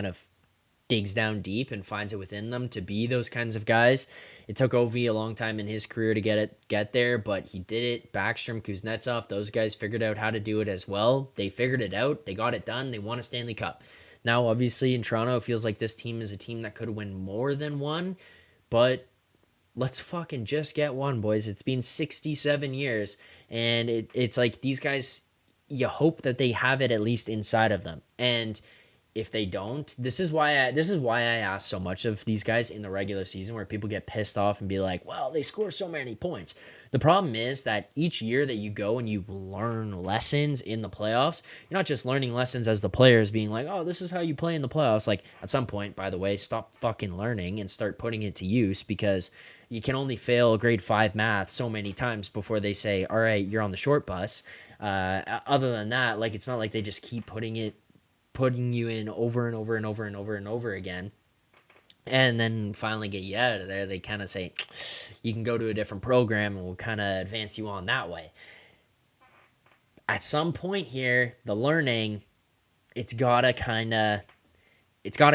of digs down deep and finds it within them to be those kinds of guys. It took Ovi a long time in his career to get there, but he did it. Backstrom, Kuznetsov, those guys figured out how to do it as well. They figured it out. They got it done. They won a Stanley Cup. Now, obviously, in Toronto, it feels like this team is a team that could win more than one, but let's fucking just get one, boys. It's been 67 years, and it's like these guys, you hope that they have it at least inside of them. And if they don't, this is why I ask so much of these guys in the regular season, where people get pissed off and be like, well, they score so many points. The problem is that each year that you go and you learn lessons in the playoffs, you're not just learning lessons as the players being like, oh, this is how you play in the playoffs. Like, at some point, by the way, stop fucking learning and start putting it to use, because you can only fail grade 5 math so many times before they say, all right, you're on the short bus. Other than that, like, it's not like they just keep putting you in over and over and over and over and over again, and then finally get you out of there. They kind of say, you can go to a different program and we'll kind of advance you on that way. At some point here, the learning, it's got to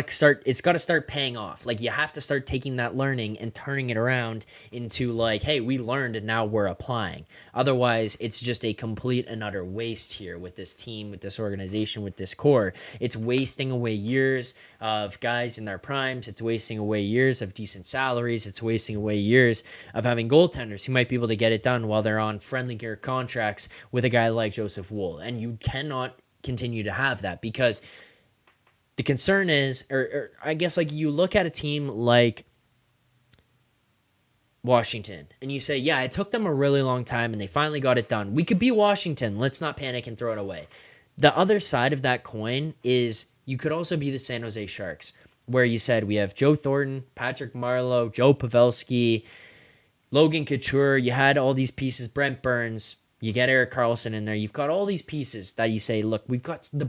start paying off. Like, you have to start taking that learning and turning it around into like, hey, we learned and now we're applying. Otherwise, it's just a complete and utter waste here with this team, with this organization, with this core. It's wasting away years of guys in their primes. It's wasting away years of decent salaries. It's wasting away years of having goaltenders who might be able to get it done while they're on friendly gear contracts with a guy like Joseph Wool. And you cannot continue to have that, because the concern is, or I guess, like, you look at a team like Washington and you say, yeah, it took them a really long time and they finally got it done. We could beat Washington. Let's not panic and throw it away. The other side of that coin is you could also be the San Jose Sharks, where you said we have Joe Thornton, Patrick Marleau, Joe Pavelski, Logan Couture. You had all these pieces, Brent Burns. You get Erik Karlsson in there. You've got all these pieces that you say, look, we've got some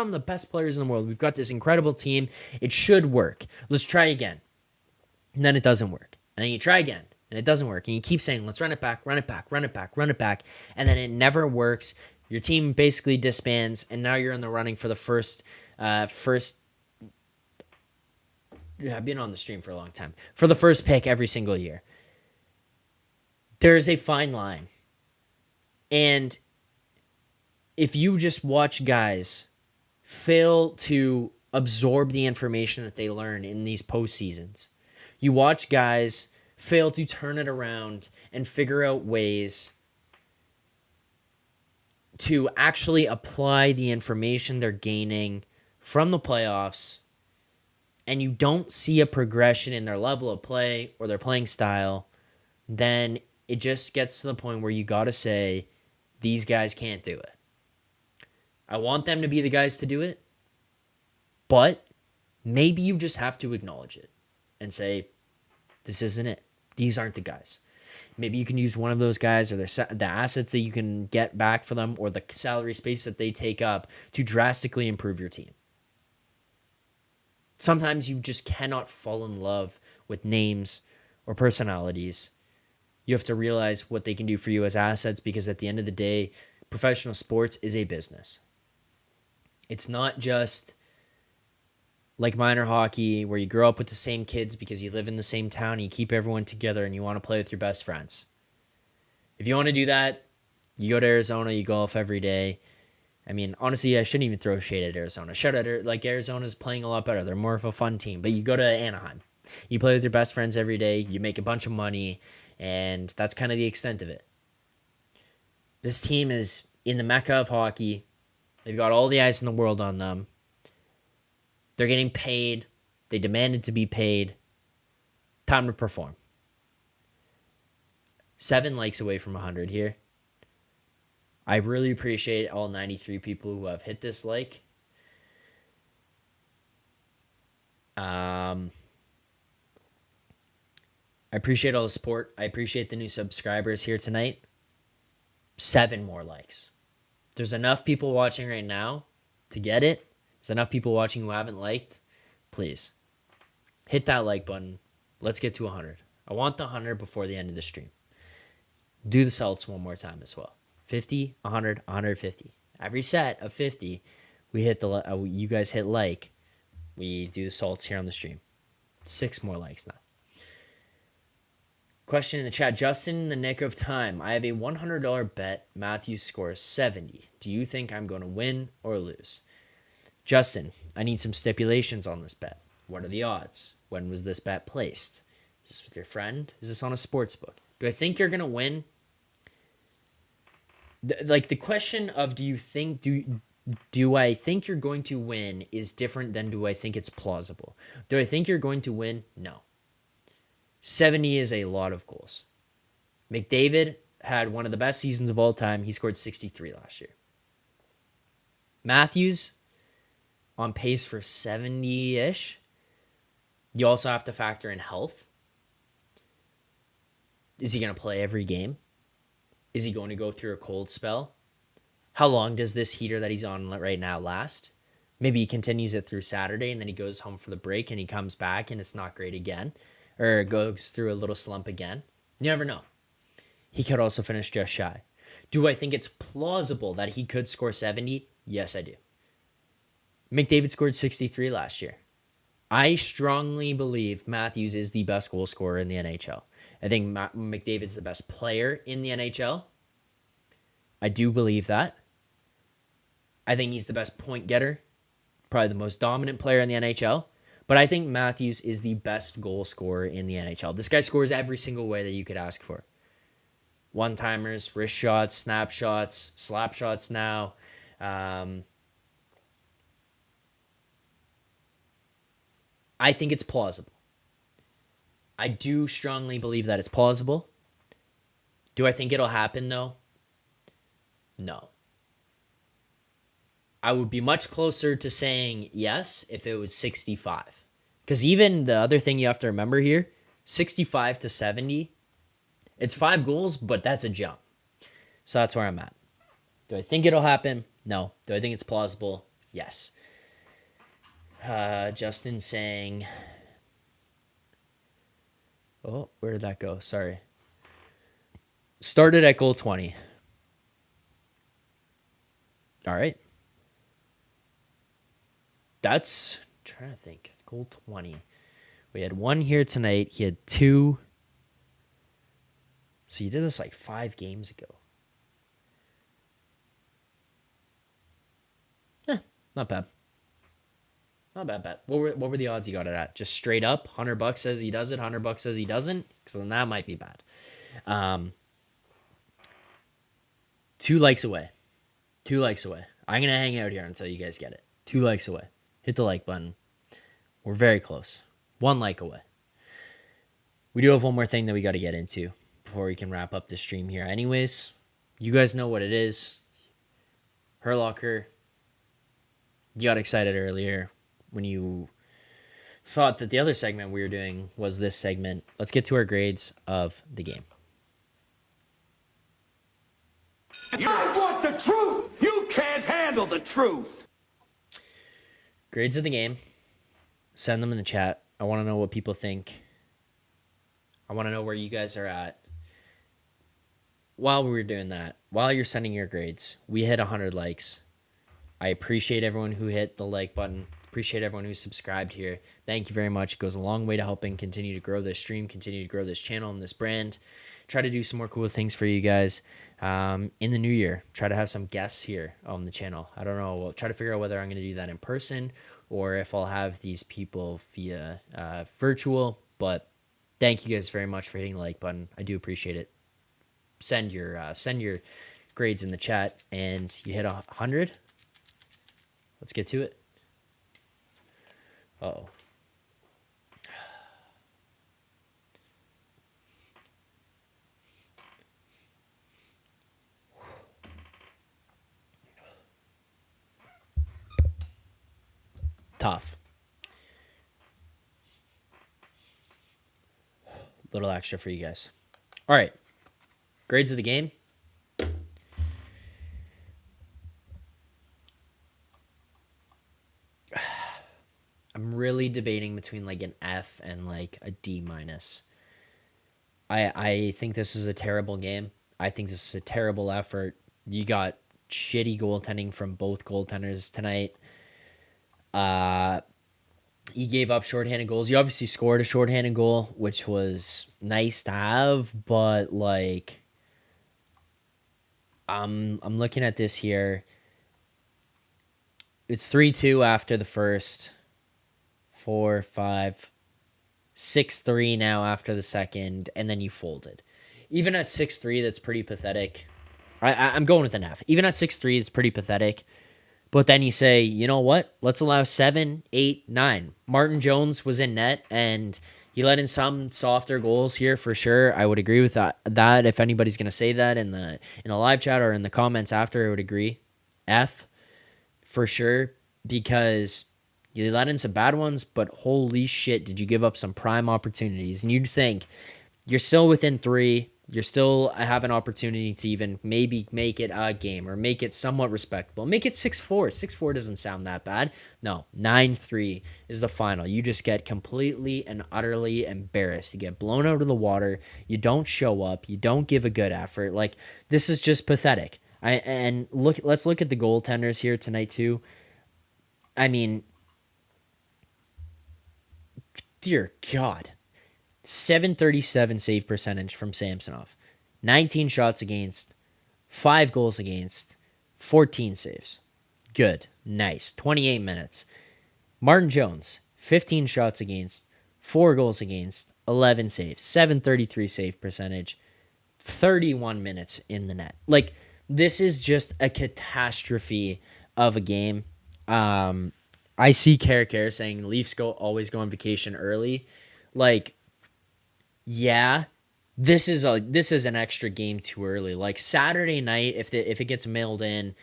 of the best players in the world. We've got this incredible team. It should work. Let's try again. And then it doesn't work. And then you try again, and it doesn't work. And you keep saying, let's run it back, run it back, run it back, run it back. And then it never works. Your team basically disbands, and now you're in the running for the first. I've been on the stream for a long time. For the first pick every single year. There is a fine line. And if you just watch guys fail to absorb the information that they learn in these postseasons, you watch guys fail to turn it around and figure out ways to actually apply the information they're gaining from the playoffs, and you don't see a progression in their level of play or their playing style, then it just gets to the point where you got to say, these guys can't do it. I want them to be the guys to do it, but maybe you just have to acknowledge it and say, this isn't it. These aren't the guys. Maybe you can use one of those guys, or the assets that you can get back for them, or the salary space that they take up to drastically improve your team. Sometimes you just cannot fall in love with names or personalities. You have to realize what they can do for you as assets, because at the end of the day, professional sports is a business. It's not just like minor hockey where you grow up with the same kids because you live in the same town and you keep everyone together and you want to play with your best friends. If you want to do that, you go to Arizona, you golf every day. I mean, honestly, I shouldn't even throw shade at Arizona. Shout out, like, Arizona's playing a lot better. They're more of a fun team. But you go to Anaheim. You play with your best friends every day. You make a bunch of money. And that's kind of the extent of it. This team is in the mecca of hockey. They've got all the eyes in the world on them. They're getting paid. They demanded to be paid. Time to perform. 7 likes away from 100 here. I really appreciate all 93 people who have hit this like. I appreciate all the support. I appreciate the new subscribers here tonight. 7 more likes. There's enough people watching right now to get it. There's enough people watching who haven't liked. Please, hit that like button. Let's get to 100. I want the 100 before the end of the stream. Do the Celts one more time as well. 50, 100, 150. Every set of 50, we hit you guys hit like. we do the salts here on the stream. 6 more likes now. Question in the chat. Justin, in the nick of time. I have a $100 bet. Matthews scores 70. Do you think I'm going to win or lose? Justin, I need some stipulations on this bet. What are the odds? When was this bet placed? Is this with your friend? Is this on a sports book? Do I think you're going to win? The question of do I think you're going to win is different than do I think it's plausible. Do I think you're going to win? No. 70 is a lot of goals. McDavid had one of the best seasons of all time. He scored 63 last year. Matthews on pace for 70-ish. You also have to factor in health. Is he going to play every game? Is he going to go through a cold spell? How long does this heater that he's on right now last? Maybe he continues it through Saturday and then he goes home for the break and he comes back and it's not great again. Or goes through a little slump again. You never know. He could also finish just shy. Do I think it's plausible that he could score 70? Yes, I do. McDavid scored 63 last year. I strongly believe Matthews is the best goal scorer in the NHL. I think McDavid's the best player in the NHL. I do believe that. I think he's the best point getter. Probably the most dominant player in the NHL. But I think Matthews is the best goal scorer in the NHL. This guy scores every single way that you could ask for. One-timers, wrist shots, snap shots, slap shots now. I think it's plausible. I do strongly believe that it's plausible. Do I think it'll happen, though? No. I would be much closer to saying yes if it was 65. Because even the other thing you have to remember here, 65 to 70, it's 5 goals, but that's a jump. So that's where I'm at. Do I think it'll happen? No. Do I think it's plausible? Yes. Justin saying... Oh, where did that go? Sorry. Started at goal 20. All right. That's, I'm trying to think, goal 20. We had 1 here tonight. He had 2. So you did this like 5 games ago. Yeah, not bad. Not bad bet. What were the odds you got it at? Just straight up? $100 says he does it, $100 says he doesn't? So then that might be bad. 2 likes away. 2 likes away. I'm going to hang out here until you guys get it. 2 likes away. Hit the like button. We're very close. 1 like away. We do have one more thing that we got to get into before we can wrap up the stream here. Anyways, you guys know what it is. Herlocker, you got excited earlier when you thought that the other segment we were doing was this segment. Let's get to our grades of the game. I want the truth! You can't handle the truth! Grades of the game. Send them in the chat. I want to know what people think. I want to know where you guys are at. While we were doing that, while you're sending your grades, we hit 100 likes. I appreciate everyone who hit the like button. Appreciate everyone who's subscribed here. Thank you very much. It goes a long way to helping continue to grow this stream, continue to grow this channel and this brand. Try to do some more cool things for you guys in the new year. Try to have some guests here on the channel. I don't know. We'll try to figure out whether I'm going to do that in person or if I'll have these people via virtual. But thank you guys very much for hitting the like button. I do appreciate it. Send your grades in the chat, and you hit 100. Let's get to it. Uh-oh. Tough. Little extra for you guys. All right. Grades of the game. I'm really debating between like an F and like a D minus. I think this is a terrible game. I think this is a terrible effort. You got shitty goaltending from both goaltenders tonight. You gave up shorthanded goals. You obviously scored a shorthanded goal, which was nice to have, but like I'm looking at this here. It's 3-2 after the first. 4-5. 6-3 now after the second, and then you folded. Even at 6-3, that's pretty pathetic. I'm going with an F. Even at 6-3, it's pretty pathetic. But then you say, you know what? Let's allow 7, 8, 9. Martin Jones was in net, and he let in some softer goals here for sure. I would agree with that. If anybody's going to say that in a live chat or in the comments after, I would agree. F for sure, because you let in some bad ones, but holy shit, did you give up some prime opportunities. And you'd think you're still within 3. You still have an opportunity to even maybe make it a game or make it somewhat respectable. Make it 6-4. 6-4 doesn't sound that bad. No, 9-3 is the final. You just get completely and utterly embarrassed. You get blown out of the water. You don't show up. You don't give a good effort. Like, this is just pathetic. Let's look at the goaltenders here tonight too. I mean, dear God. 737 save percentage from Samsonov. 19 shots against, 5 goals against, 14 saves. Good. Nice. 28 minutes. Martin Jones, 15 shots against, 4 goals against, 11 saves. 733 save percentage, 31 minutes in the net. Like, this is just a catastrophe of a game. I see Care saying Leafs always go on vacation early. Like, yeah, this is an extra game too early. Like, Saturday night, if it gets mailed in,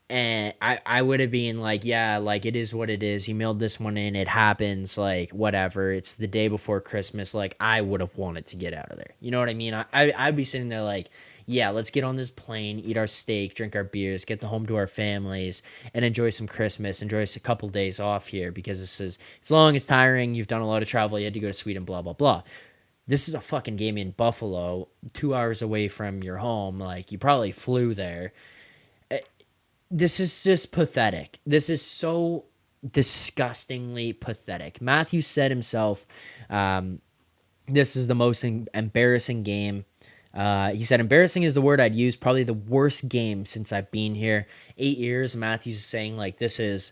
and I would have been like, yeah, like, it is what it is. He mailed this one in. It happens. Like, whatever. It's the day before Christmas. Like, I would have wanted to get out of there. You know what I mean? I'd be sitting there like, yeah, let's get on this plane, eat our steak, drink our beers, get home to our families, and enjoy some Christmas. Enjoy a couple days off here, because it's long, it's tiring. You've done a lot of travel. You had to go to Sweden, blah, blah, blah. This is a fucking game in Buffalo, 2 hours away from your home. Like, you probably flew there. This is just pathetic. This is so disgustingly pathetic. Matthews said himself, this is the most embarrassing game. He said, embarrassing is the word I'd use. Probably the worst game since I've been here. 8 years, Matthews is saying, like, this is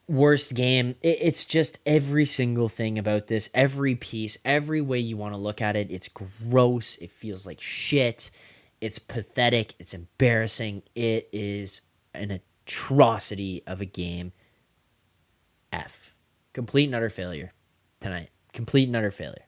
worst game. It's just every single thing about this, every piece, every way you want to look at it. It's gross. It feels like shit. It's pathetic. It's embarrassing. It is an atrocity of a game. F. Complete and utter failure tonight. Complete and utter failure.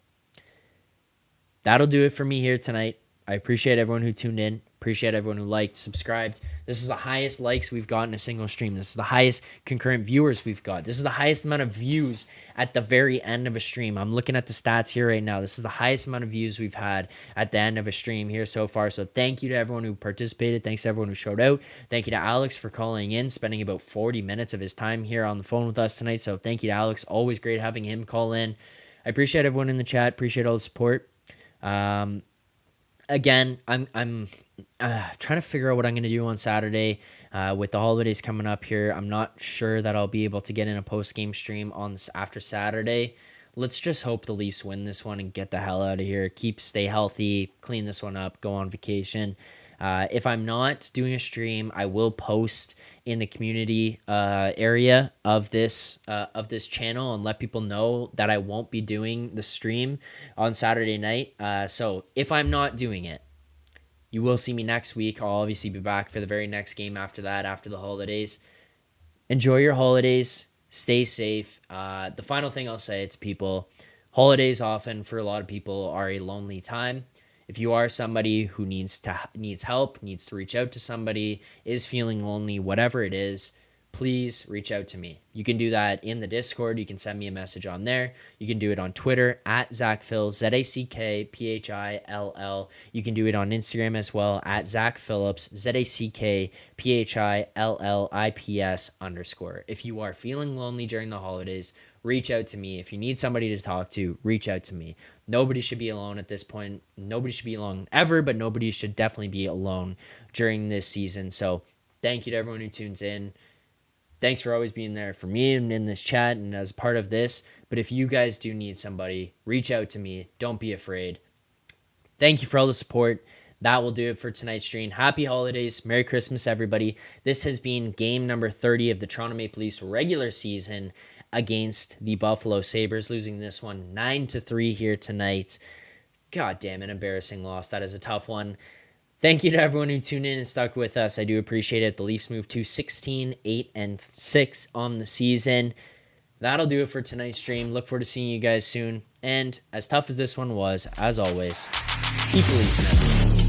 That'll do it for me here tonight. I appreciate everyone who tuned in. Appreciate everyone who liked, subscribed. This is the highest likes we've got in a single stream. This is the highest concurrent viewers we've got. This is the highest amount of views at the very end of a stream. I'm looking at the stats here right now. This is the highest amount of views we've had at the end of a stream here so far. So thank you to everyone who participated. Thanks to everyone who showed out. Thank you to Alex for calling in, spending about 40 minutes of his time here on the phone with us tonight. So thank you to Alex. Always great having him call in. I appreciate everyone in the chat. Appreciate all the support. Again, I'm trying to figure out what I'm going to do on Saturday with the holidays coming up here. I'm not sure that I'll be able to get in a post-game stream after Saturday. Let's just hope the Leafs win this one and get the hell out of here. Stay healthy, clean this one up, go on vacation. If I'm not doing a stream, I will post in the community area of this channel and let people know that I won't be doing the stream on Saturday night. So if I'm not doing it, you will see me next week. I'll obviously be back for the very next game after that, after the holidays. Enjoy your holidays. Stay safe. The final thing I'll say to people, holidays often for a lot of people are a lonely time. If you are somebody who needs help, needs to reach out to somebody, is feeling lonely, whatever it is, please reach out to me. You can do that in the Discord. You can send me a message on there. You can do it on Twitter at Zack Phil, ZackPhill. You can do it on Instagram as well at Zack Phillips, ZackPhillips_. If you are feeling lonely during the holidays, reach out to me. If you need somebody to talk to, reach out to me. Nobody should be alone at this point. Nobody should be alone ever, but nobody should definitely be alone during this season. So thank you to everyone who tunes in. Thanks for always being there for me and in this chat and as part of this. But if you guys do need somebody, reach out to me. Don't be afraid. Thank you for all the support. That will do it for tonight's stream. Happy holidays. Merry Christmas, everybody. This has been game number 30 of the Toronto Maple Leafs regular season against the Buffalo Sabres, losing this one 9-3 here tonight. God damn, an embarrassing loss. That is a tough one. Thank you to everyone who tuned in and stuck with us. I do appreciate it. The Leafs moved to 16-8-6 on the season. That'll do it for tonight's stream. Look forward to seeing you guys soon. And as tough as this one was, as always, keep believing.